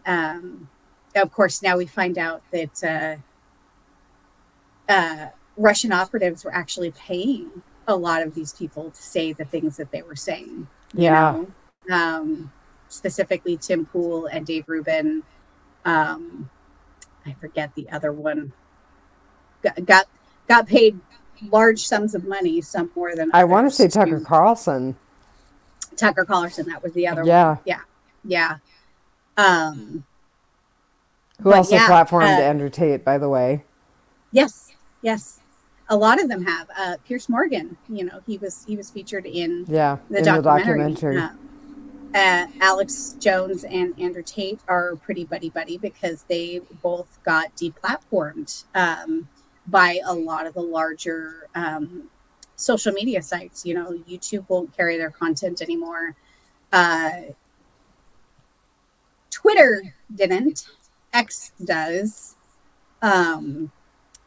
of course now we find out that Russian operatives were actually paying a lot of these people to say the things that they were saying, Yeah. um, specifically Tim Pool and Dave Rubin. Um, I forget the other one. Got paid large sums of money, some more than I want to others. say Tucker To Carlson. Tucker Carlson, that was the other one. Yeah. Yeah, yeah. Um, Who but also yeah, platformed Andrew Tate, by the way. yes, yes. A lot of them have. Pierce Morgan, he was featured in Yeah, the in the documentary. documentary. Alex Jones and Andrew Tate are pretty buddy buddy because they both got deplatformed, by a lot of the larger social media sites. YouTube won't carry their content anymore. Uh, Twitter didn't. X does. Um,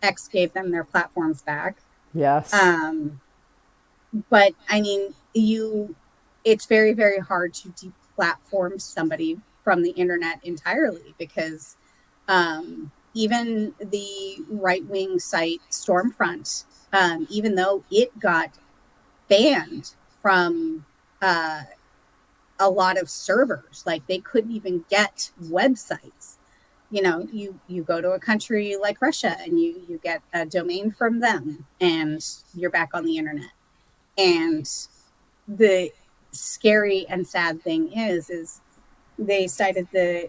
X gave them their platforms back. Yes. Um, but I mean, it's very, very hard to deplatform somebody from the internet entirely because even the right wing site Stormfront, even though it got banned from a lot of servers, like they couldn't even get websites. You go to a country like Russia and you get a domain from them and you're back on the internet. And the scary and sad thing is they cited the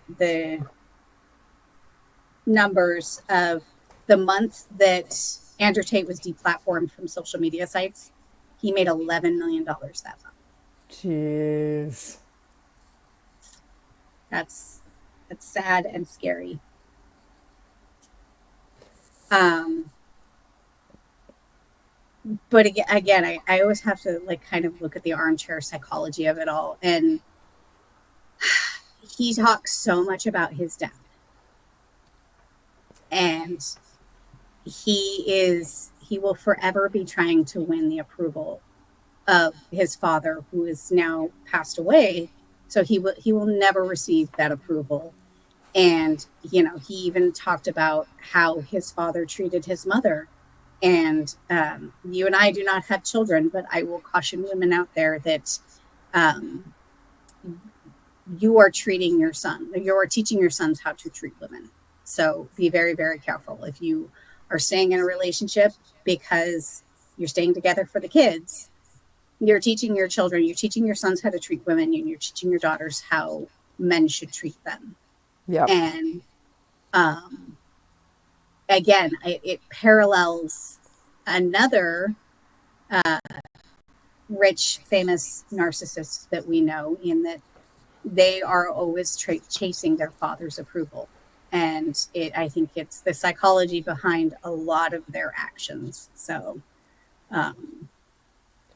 numbers of the month that Andrew Tate was deplatformed from social media sites. He made $11 million that month. Jeez. That's that's sad and scary. Um, but again, I always have to like kind of look at the armchair psychology of it all. And he talks so much about his dad, and he will forever be trying to win the approval of his father, who is now passed away. So he will never receive that approval. And he even talked about how his father treated his mother. And you and I do not have children, but I will caution women out there that um, you are teaching your sons how to treat women. So be very, very careful. If you are staying in a relationship because you're staying together for the kids, you're teaching your children, you're teaching your sons how to treat women, and you're teaching your daughters how men should treat them. Yep. And Um, Again, it parallels another rich, famous narcissist that we know, in that they are always chasing their father's approval. And I think it's the psychology behind a lot of their actions. So, um,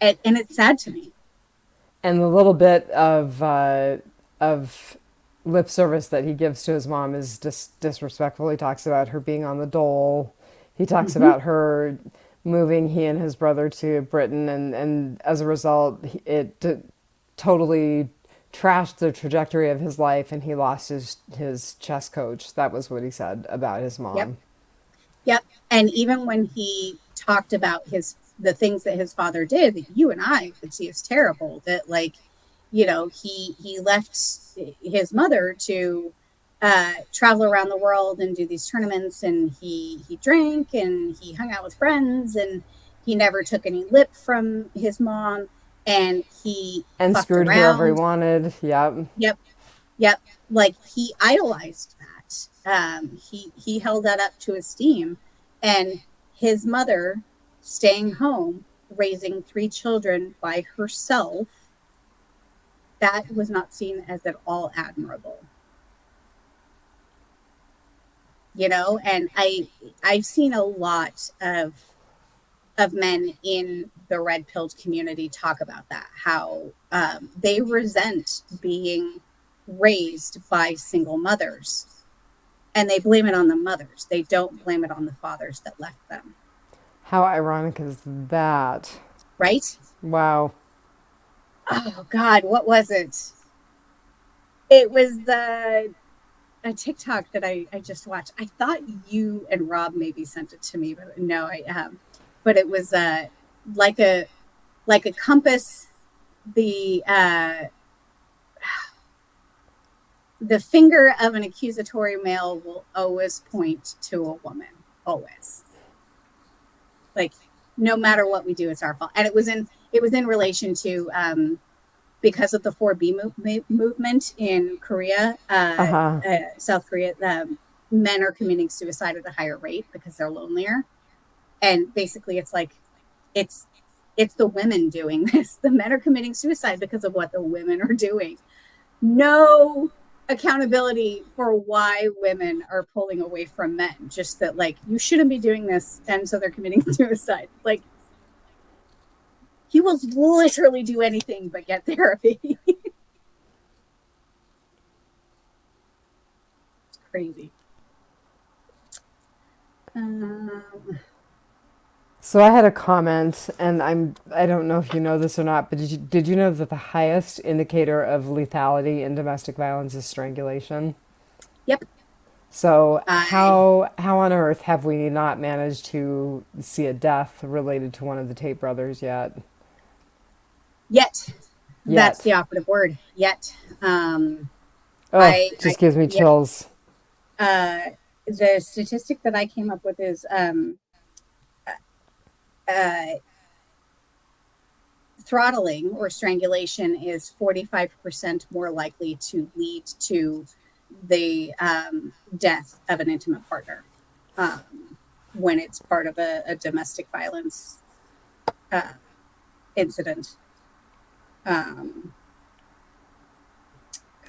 and it's sad to me. And the little bit of lip service that he gives to his mom is disrespectful. He talks about her being on the dole. He talks Mm-hmm. about her moving he and his brother to Britain, and as a result, totally trashed the trajectory of his life, and he lost his chess coach. That was what he said about his Yep. mom. Yep. And even when he talked about the things that his father did, that you and I could see as terrible, that, like, he left his mother to travel around the world and do these tournaments, and he drank and he hung out with friends, and he never took any lip from his mom, and he And fucked screwed whoever he around. wanted. Yep. Yep. Yep. Like, he idolized that. He held that up to esteem, and his mother staying home, raising 3 children by herself, that was not seen as at all admirable. And I've seen a lot of men in the red pilled community talk about that, how they resent being raised by single mothers, and they blame it on the mothers. They don't blame it on the fathers that left them. How ironic is that? Right? Wow. Oh God, what was it? It was a TikTok that I just watched. I thought you and Rob maybe sent it to me, but no, but it was like a like a compass. The finger of an accusatory male will always point to a woman. Always. Like, no matter what we do, it's our fault. And it was in relation to because of the 4B movement in Korea, Uh-huh. South Korea, men are committing suicide at a higher rate because they're lonelier. And basically, it's like it's the women doing this. The men are committing suicide because of what the women are doing. No accountability for why women are pulling away from men. Just that, like, you shouldn't be doing this, and so they're committing suicide. Like, he will literally do anything but get therapy. It's crazy. So I had a comment, and I don't know if you know this or not, but did you know that the highest indicator of lethality in domestic violence is strangulation? Yep. So I how on earth have we not managed to see a death related to one of the Tate brothers yet? Yet. That's Yet. the operative word. Yet. Oh, just gives me Yep. chills. The statistic that I came up with is uh, throttling or strangulation is 45% more likely to lead to the death of an intimate partner when it's part of a domestic violence incident. God,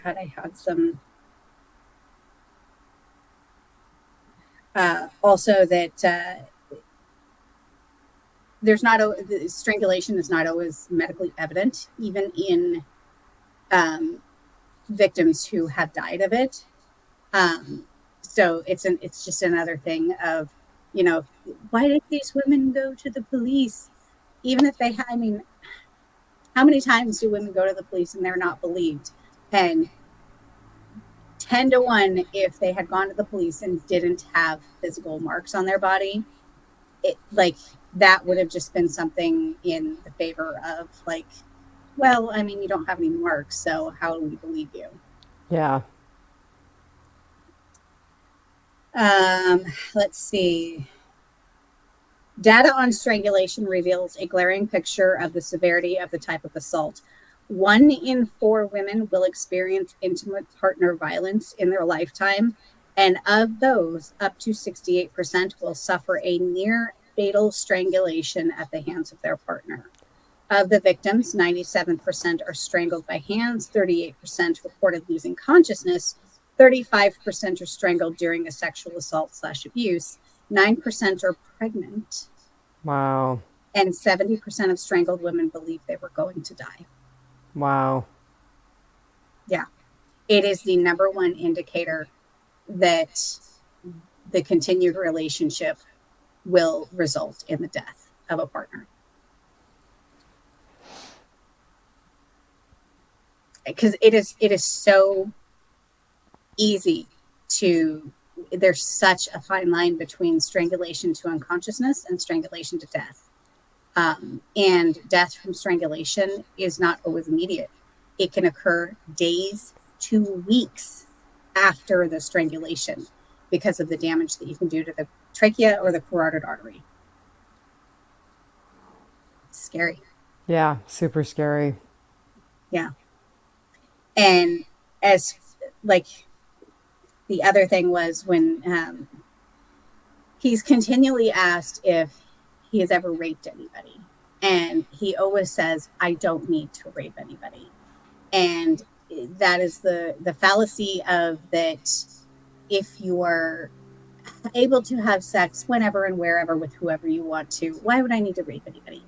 I had some. Also, that strangulation is not always medically evident, even in victims who have died of it. So it's just another thing of, why did these women go to the police? Even if they I mean, how many times do women go to the police and they're not believed? And 10 to 1, if they had gone to the police and didn't have physical marks on their body, that would have just been something in the favor of, like, well, I mean, you don't have any marks, so how do we believe you? Yeah. Let's see. Data on strangulation reveals a glaring picture of the severity of the type of assault. 1 in 4 women will experience intimate partner violence in their lifetime, And of those, up to 68% will suffer a near fatal strangulation at the hands of their partner. Of the victims, 97% are strangled by hands, 38% reported losing consciousness, 35% are strangled during a sexual assault/abuse, 9% are pregnant, Wow. and 70% of strangled women believe they were going to die. Wow. Yeah. It is the number one indicator that the continued relationship will result in the death of a partner. Because it is so easy to, there's such a fine line between strangulation to unconsciousness and strangulation to death. And death from strangulation is not always immediate. It can occur days to weeks after the strangulation because of the damage that you can do to the trachea or the carotid artery. It's scary. Yeah, super scary. Yeah. And as like the other thing was when he's continually asked if he has ever raped anybody. And he always says, I don't need to rape anybody. And that is the fallacy of that if you are able to have sex whenever and wherever with whoever you want to, why would I need to rape anybody?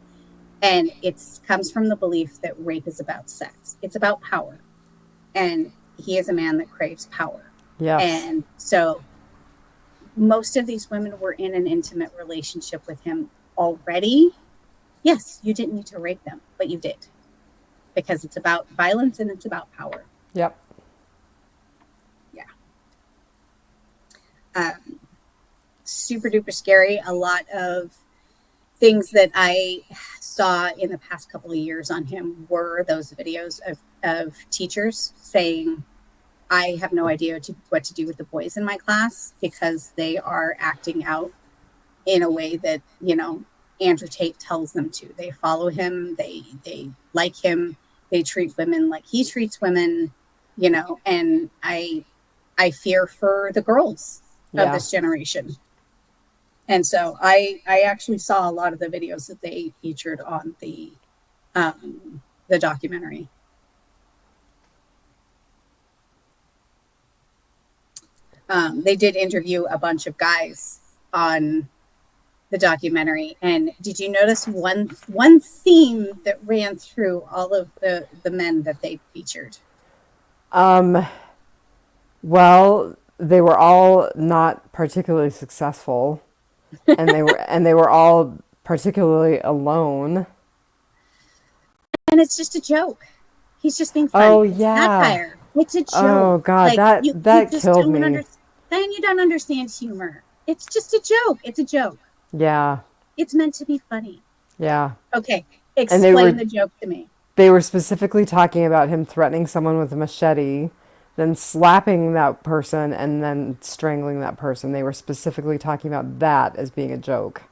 And it comes from the belief that rape is about sex. It's about power. And he is a man that craves power. Yes. And so most of these women were in an intimate relationship with him already. Yes, you didn't need to rape them, but you did. Because it's about violence and it's about power. Yep. Yeah. Super duper scary. A lot of things that I saw in the past couple of years on him were those videos of teachers saying, I have no idea what to do with the boys in my class because they are acting out in a way that, Andrew Tate tells them to. They follow him. They like him. They treat women like he treats women, and I fear for the girls of this generation. And so I actually saw a lot of the videos that they featured on the documentary. They did interview a bunch of guys on the documentary. And did you notice one theme that ran through all of the men that they featured? Well, they were all not particularly successful, and they were all particularly alone. And it's just a joke. He's just being funny. Oh, it's yeah. satire. It's a joke. Oh God, that you just killed don't me. Then you don't understand humor. It's just a joke. It's a joke. Yeah. It's meant to be funny. Yeah. Okay. Explain the joke to me. They were specifically talking about him threatening someone with a machete, then slapping that person, and then strangling that person. They were specifically talking about that as being a joke.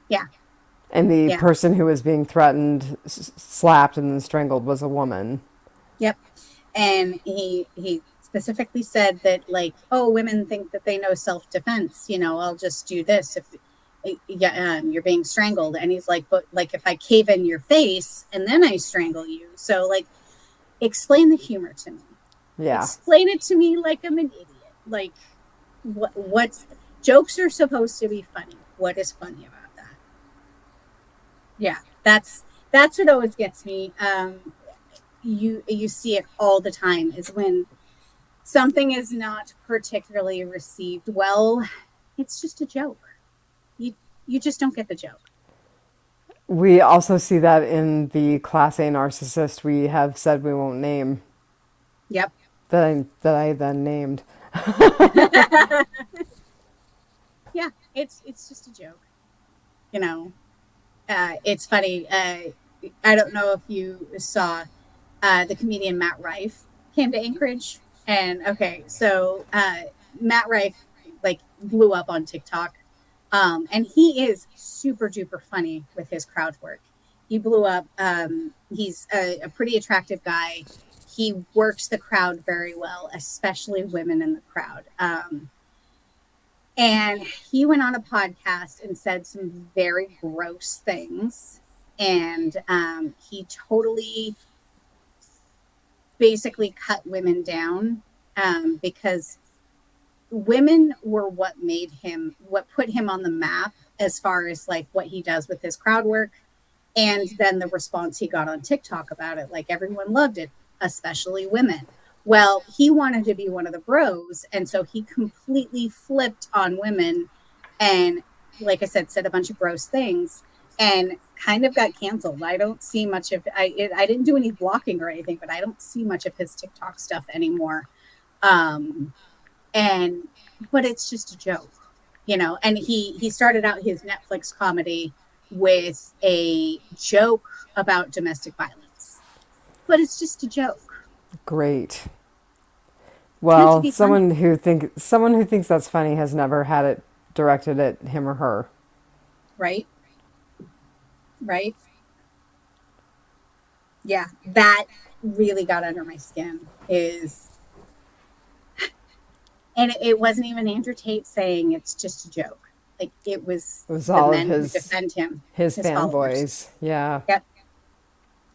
Yeah. And the person who was being threatened, slapped, and then strangled was a woman. Yep. And he specifically said that, women think that they know self-defense. I'll just do this if you're being strangled. And he's like, but if I cave in your face and then I strangle you. So explain the humor to me. Yeah. Explain it to me like I'm an idiot. What's jokes are supposed to be funny. What is funny about that? Yeah, that's what always gets me. You see it all the time is when something is not particularly received well. It's just a joke. You just don't get the joke. We also see that in the Class A narcissist we have said we won't name. Yep. That I then named. Yeah, it's just a joke. It's funny. I don't know if you saw the comedian Matt Rife came to Anchorage. And so Matt Rife blew up on TikTok. And he is super duper funny with his crowd work. He blew up. He's a pretty attractive guy. He works the crowd very well, especially women in the crowd. And he went on a podcast and said some very gross things. And he totally basically cut women down because women were what made him, what put him on the map as far as like what he does with his crowd work. And then the response he got on TikTok about it, like everyone loved it, especially women. Well, he wanted to be one of the bros. And so he completely flipped on women and, like I said a bunch of gross things and kind of got canceled. I don't see much of I didn't do any blocking or anything, but I don't see much of his TikTok stuff anymore. Um, and but it's just a joke, you know. And he started out his Netflix comedy with a joke about domestic violence, but it's just a joke. Great. It's meant to Well, be funny, someone who thinks that's funny has never had it directed at him or her. right? Right? Yeah, that really got under my skin. Is and it wasn't even Andrew Tate saying it's just a joke. Like it was It was the all of men who defend him, his his followers. fanboys. Yeah. Yep,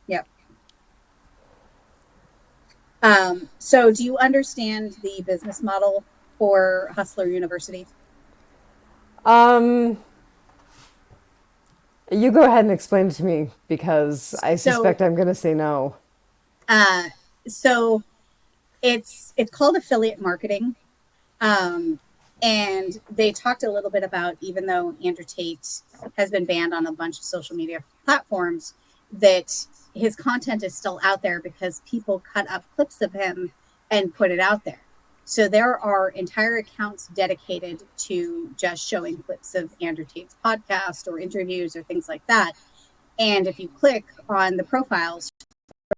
yep. So do you understand the business model for Hustler University? Um, you go ahead and explain it to me because I So, suspect I'm going to say no. uh, so it's called affiliate marketing. Um, and they talked a little bit about, even though Andrew Tate has been banned on a bunch of social media platforms, that his content is still out there because people cut up clips of him and put it out there. So there are entire accounts dedicated to just showing clips of Andrew Tate's podcast or interviews or things like that. And if you click on the profiles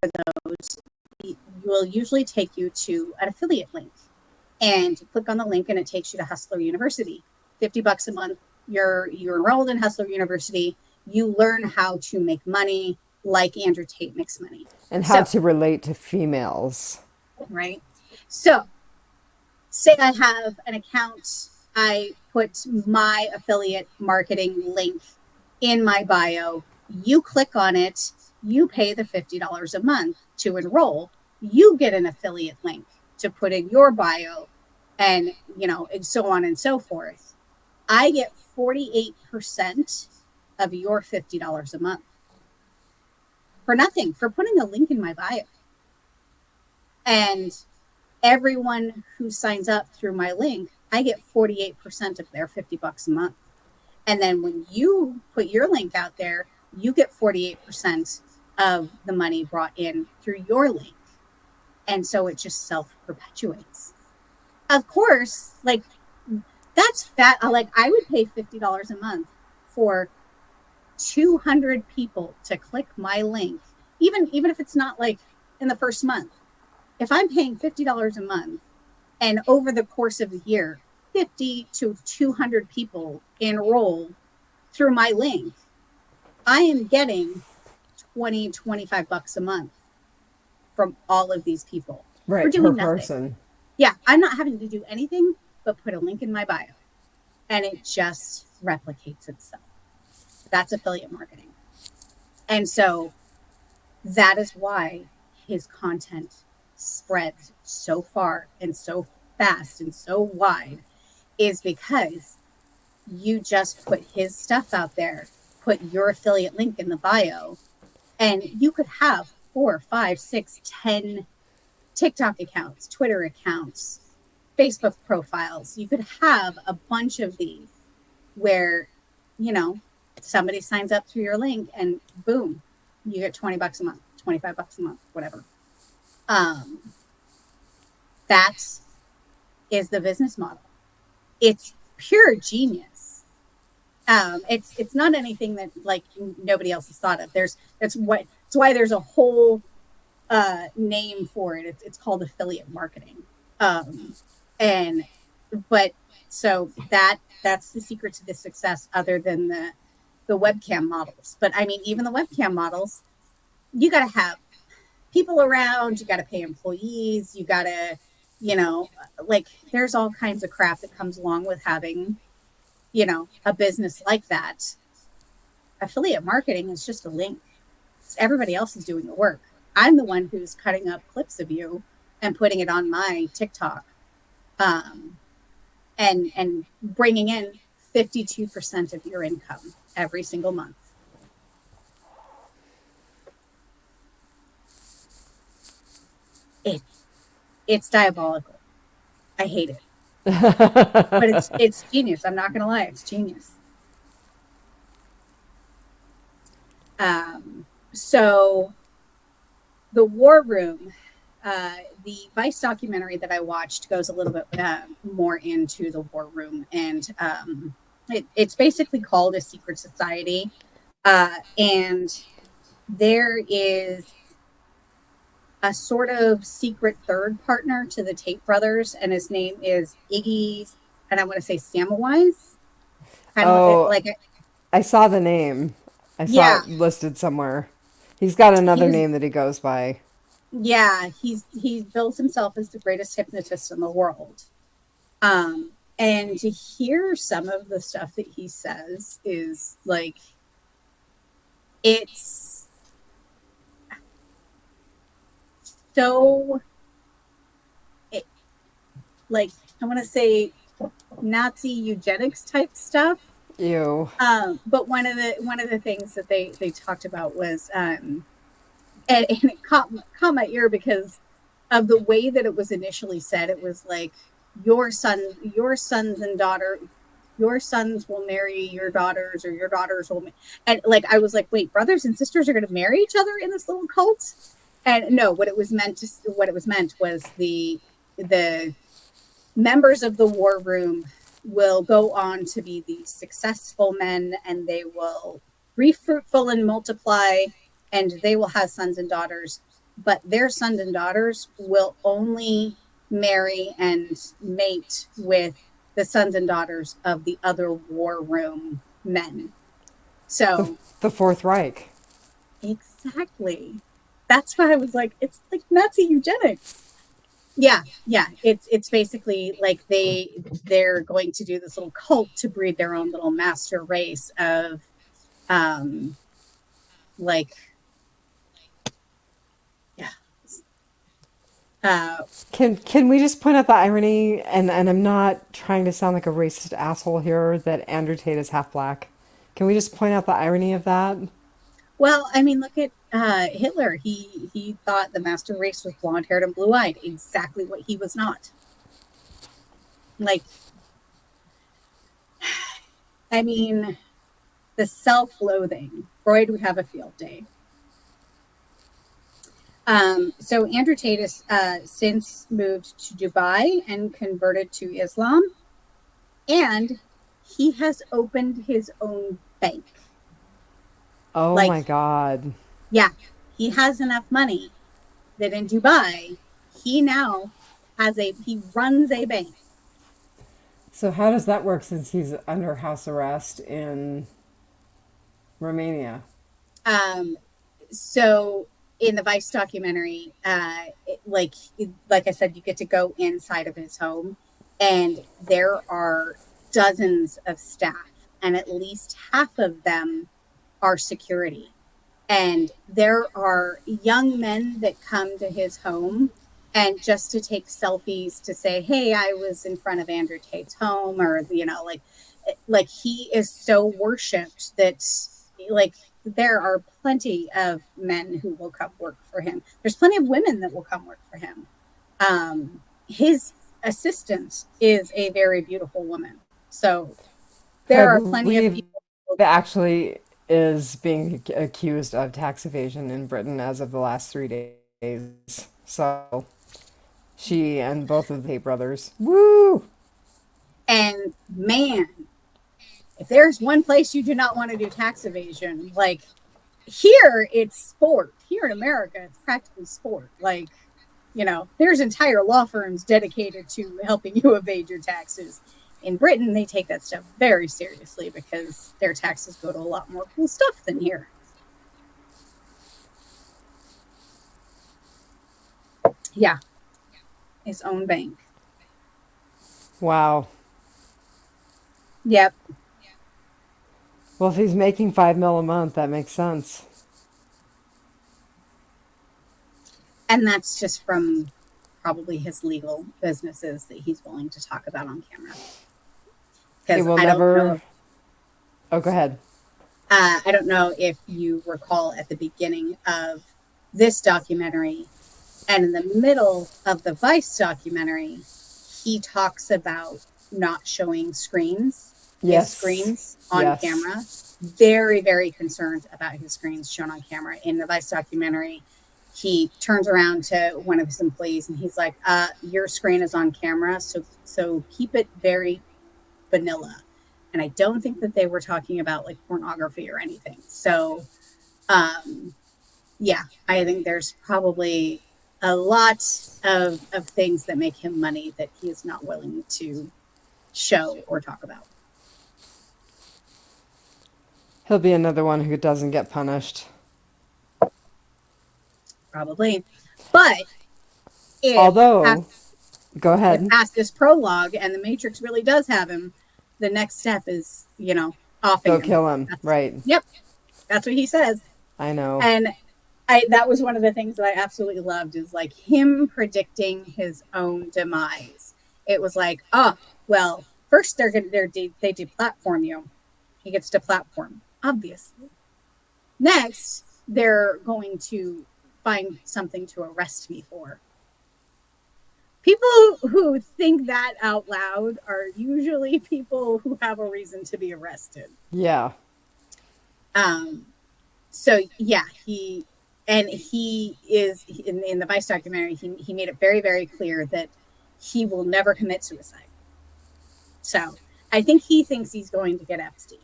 for those, it will usually take you to an affiliate link. And you click on the link and it takes you to Hustler University. $50 a month. You're enrolled in Hustler University. You learn how to make money like Andrew Tate makes money. And how So, to relate to females. right. So say I have an account, I put my affiliate marketing link in my bio. You click on it, you pay the $50 a month to enroll. You get an affiliate link to put in your bio and, you know, and so on and so forth. I get 48% of your $50 a month for nothing, for putting a link in my bio. And everyone who signs up through my link, I get 48% of their $50 a month. And then when you put your link out there, you get 48% of the money brought in through your link. And so it just self perpetuates. Of course, like that's fat. Like I would pay $50 a month for 200 people to click my link, even if it's not like in the first month. If I'm paying $50 a month and over the course of the year, 50 to 200 people enroll through my link, I am getting 20, $25 a month from all of these people for Right, per doing nothing. person. Yeah, I'm not having to do anything but put a link in my bio and it just replicates itself. That's affiliate marketing. And so that is why his content spreads so far and so fast and so wide, is because you just put his stuff out there, put your affiliate link in the bio, and you could have 4, 5, 6, 10 TikTok accounts, Twitter accounts, Facebook profiles. You could have a bunch of these where, you know, somebody signs up through your link and boom, you get $20 a month, $25 a month, whatever. That is the business model. It's pure genius. It's not anything that like nobody else has thought of. That's why there's a whole name for it. It's called affiliate marketing. And but so that's the secret to the success, other than the webcam models. But I mean, even the webcam models, you got to have people around, you got to pay employees, you got to, you know, like there's all kinds of crap that comes along with having, a business like that. Affiliate marketing is just a link. Everybody else is doing the work. I'm the one who's cutting up clips of you and putting it on my TikTok, um, and bringing in 52% of your income every single month. It it's diabolical. I hate it, but it's genius. I'm not gonna lie, it's genius. So the War Room, the Vice documentary that I watched goes a little bit more into the War Room, and it's basically called a secret society, and there is a sort of secret third partner to the Tate brothers, and his name is Iggy, and I want to say Samwise, kind of Oh, like I saw the name. I saw yeah, it listed somewhere. He's got another he's name that he goes by. yeah, he's built himself as the greatest hypnotist in the world. And to hear some of the stuff that he says is like, it's so, it, like, I want to say Nazi eugenics type stuff. Ew. But one of the things that they talked about was, and it caught my ear because of the way that it was initially said. It was like, your sons and daughter, your sons will marry your daughters, or your daughters will, and like I was like, wait, brothers and sisters are going to marry each other in this little cult? And no, what it was meant was the members of the War Room will go on to be these successful men, and they will be fruitful and multiply, and they will have sons and daughters, but their sons and daughters will only marry and mate with the sons and daughters of the other War Room men. The, So the Fourth Reich. exactly, that's why I was like, it's like Nazi eugenics. Yeah, it's basically like they're going to do this little cult to breed their own little master race of, um like, yeah, uh Can we just point out the irony? And I'm not trying to sound like a racist asshole here. That Andrew Tate is half black. Can we just point out the irony of that? well, I mean, look at Hitler. He thought the master race was blonde haired and blue eyed, exactly what he was not. Like, I mean, the self loathing. Freud would have a field day. So Andrew Tate has since moved to Dubai and converted to Islam, and he has opened his own bank. Oh Like, my God. yeah, he has enough money that in Dubai, he runs a bank. So how does that work since he's under house arrest in Romania? Um, so in the Vice documentary, like I said, you get to go inside of his home, and there are dozens of staff, and at least half of them are security. And there are young men that come to his home and just to take selfies to say, hey, I was in front of Andrew Tate's home, or like he is so worshipped that, like, there are plenty of men who will come work for him. There's plenty of women that will come work for him. His assistant is a very beautiful woman. So Who I there are plenty of believe people. actually is being accused of tax evasion in Britain as of the last 3 days. So she and both of the Tate brothers. Woo! And man, if there's one place you do not want to do tax evasion, like, here it's sport. Here in America, it's practically sport. Like, there's entire law firms dedicated to helping you evade your taxes. In Britain, they take that stuff very seriously because their taxes go to a lot more cool stuff than here. Yeah. his own bank. Wow. Yep. Well, if he's making 5 mil a month, that makes sense. And that's just from probably his legal businesses that he's willing to talk about on camera. It Because will never. Oh, go ahead. I don't know if you recall at the beginning of this documentary and in the middle of the Vice documentary, he talks about not showing his Yes. screens on Yes. camera. Very, very concerned about his screens shown on camera. In the Vice documentary, he turns around to one of his employees and he's like, your screen is on camera, so keep it very vanilla. And I don't think that they were talking about like pornography or anything. So yeah, I think there's probably a lot of things that make him money that he is not willing to show or talk about. He'll be another one who doesn't get punished. Probably. But if Although, go if ahead. past this prologue and the Matrix really does have him, the next step is, offing Go him. kill him. Right. Yep. That's what he says. I know. And that was one of the things that I absolutely loved is like him predicting his own demise. It was like, oh, well, first they deplatform you. He gets deplatformed, obviously. Next, they're going to find something to arrest me for. People who think that out loud are usually people who have a reason to be arrested. Yeah. So yeah, he is in the Vice documentary. He made it very, very clear that he will never commit suicide. So I think he thinks he's going to get Epstein.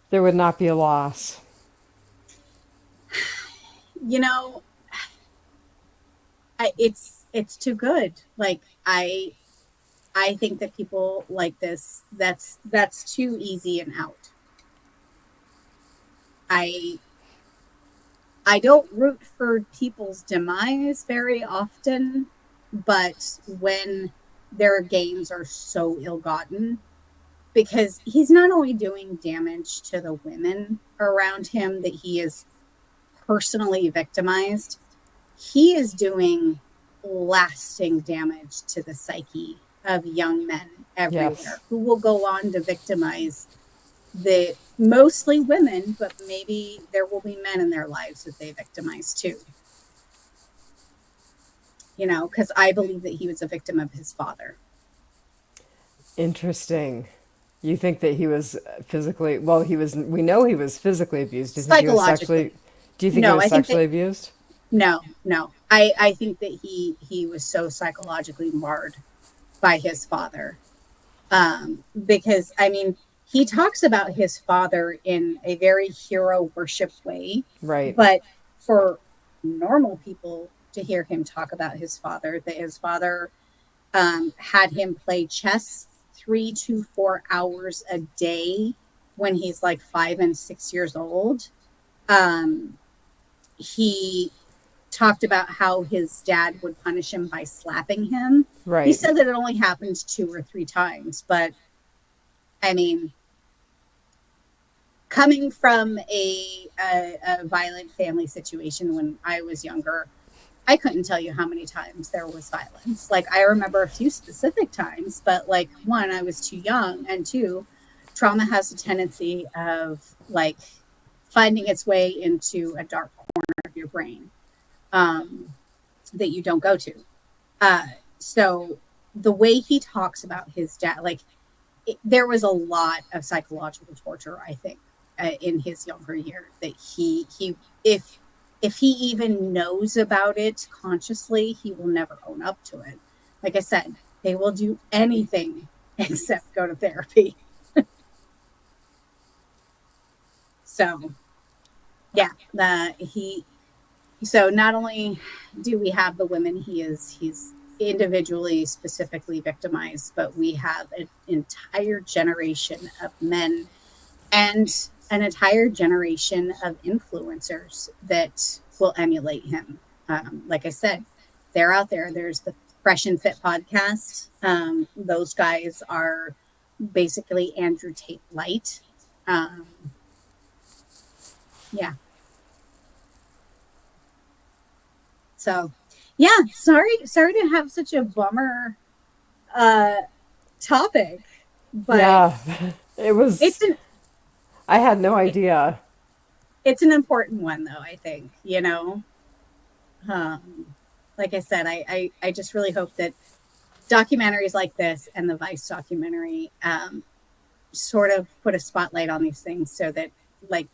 There would not be a loss. It's too good. Like I think that people like this, that's too easy an out. I don't root for people's demise very often, but when their gains are so ill-gotten, because he's not only doing damage to the women around him that he is personally victimized, he is doing lasting damage to the psyche of young men everywhere who will go on to victimize mostly women, but maybe there will be men in their lives that they victimize too. Because I believe that he was a victim of his father. Interesting. You think that he was physically, we know he was physically abused. Do you think he was Psychologically. Do you think he was sexually abused? No. I think that he was so psychologically marred by his father. Because, he talks about his father in a very hero worship way. Right. But for normal people to hear him talk about his father, that his father had him play chess 3 to 4 hours a day when he's like 5 and 6 years old. He talked about how his dad would punish him by slapping him. Right. He said that it only happened 2 or 3 times, but coming from a violent family situation when I was younger, I couldn't tell you how many times there was violence. Like, I remember a few specific times, but like, 1, I was too young, and 2, trauma has a tendency of like finding its way into a dark corner of your brain that you don't go to. So the way he talks about his dad, like there was a lot of psychological torture, I think, in his younger year that if he even knows about it consciously, he will never own up to it. Like I said, they will do anything except go to therapy. So, yeah, so not only do we have the women he's individually specifically victimized, but we have an entire generation of men and an entire generation of influencers that will emulate him. Like I said, they're out there. There's the Fresh and Fit podcast. Those guys are basically Andrew Tate light. Um, yeah. So, yeah. Sorry to have such a bummer uh, topic, but Yeah, it it's was. an I had no idea. it's an important one, though. I think Um, like I said, I just really hope that documentaries like this and the Vice documentary sort of put a spotlight on these things so that like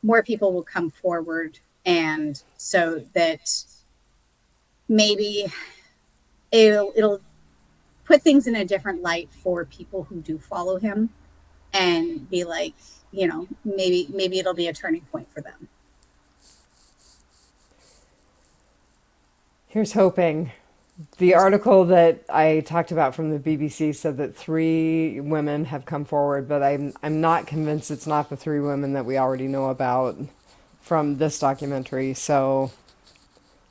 more people will come forward and so that maybe it'll put things in a different light for people who do follow him and be like, maybe it'll be a turning point for them. Here's hoping. The article that I talked about from the BBC said that 3 women have come forward, but I'm not convinced it's not the 3 women that we already know about from this documentary. So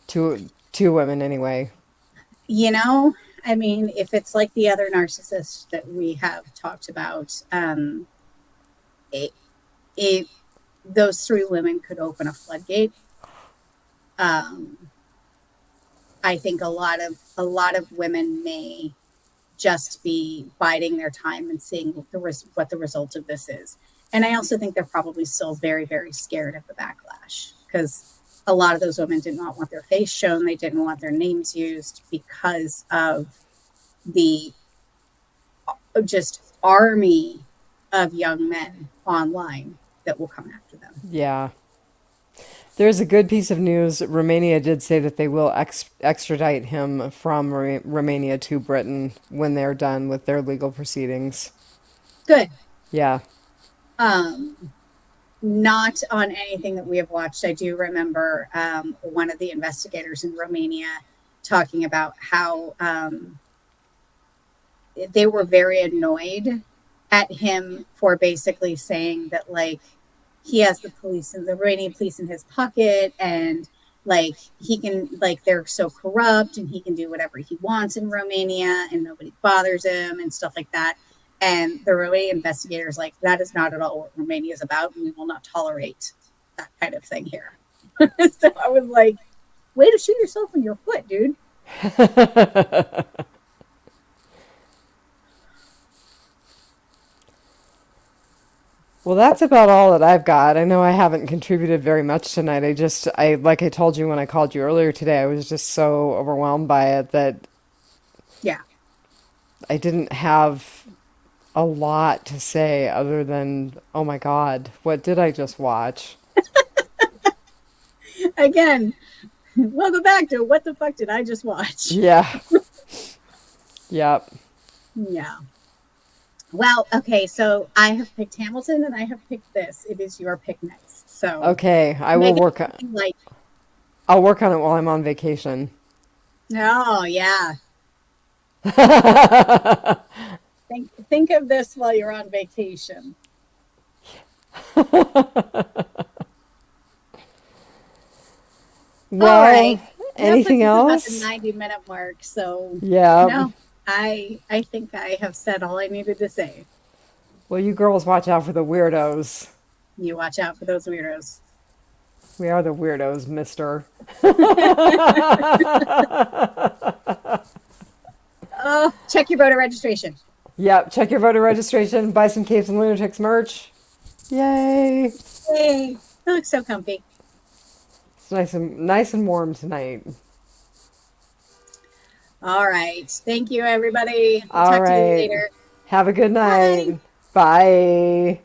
two women anyway. I mean, if it's like the other narcissists that we have talked about, it, it those 3 women could open a floodgate. Um, I think a lot of women may just be biding their time and seeing what the result of this is. And I also think they're probably still very, very scared of the backlash because a lot of those women did not want their face shown. They didn't want their names used because of the just army of young men online that will come after them. Yeah. There's a good piece of news. Romania did say that they will extradite him from Romania to Britain when they're done with their legal proceedings. Good. Yeah. Um, Not on anything that we have watched. I do remember one of the investigators in Romania talking about how they were very annoyed at him for basically saying that like he has the police and the Romanian police in his pocket and like he can like they're so corrupt and he can do whatever he wants in Romania and nobody bothers him and stuff like that. And the Romanian investigators like that is not at all what Romania is about, and we will not tolerate that kind of thing here. So I was like, way to shoot yourself in your foot, dude. Well, that's about all that I've got. I know I haven't contributed very much tonight. Like I told you when I called you earlier today, I was just so overwhelmed by it that Yeah. I didn't have a lot to say other than, oh my God, what did I just watch? Again, welcome back to what the fuck did I just watch? Yeah. Yep. Yeah. Well, okay, so I have picked Hamilton and I have picked this. It is your pick next. So Okay, I will make it work on, like I'll work on it while I'm on vacation. oh yeah. Think of this while you're on vacation. All right. Well, That puts anything us about the else? 90-minute mark. So Yeah. no, I think I have said all I needed to say. Well, you girls watch out for the weirdos. You watch out for those weirdos. We are the weirdos, mister. Oh, check your voter registration. Yep, check your voter registration, buy some Capes and Lunatics merch. Yay! Yay. That looks so comfy. It's nice and warm tonight. All right. Thank you, everybody. We'll All talk to you right. later. Have a good Bye. night. Bye.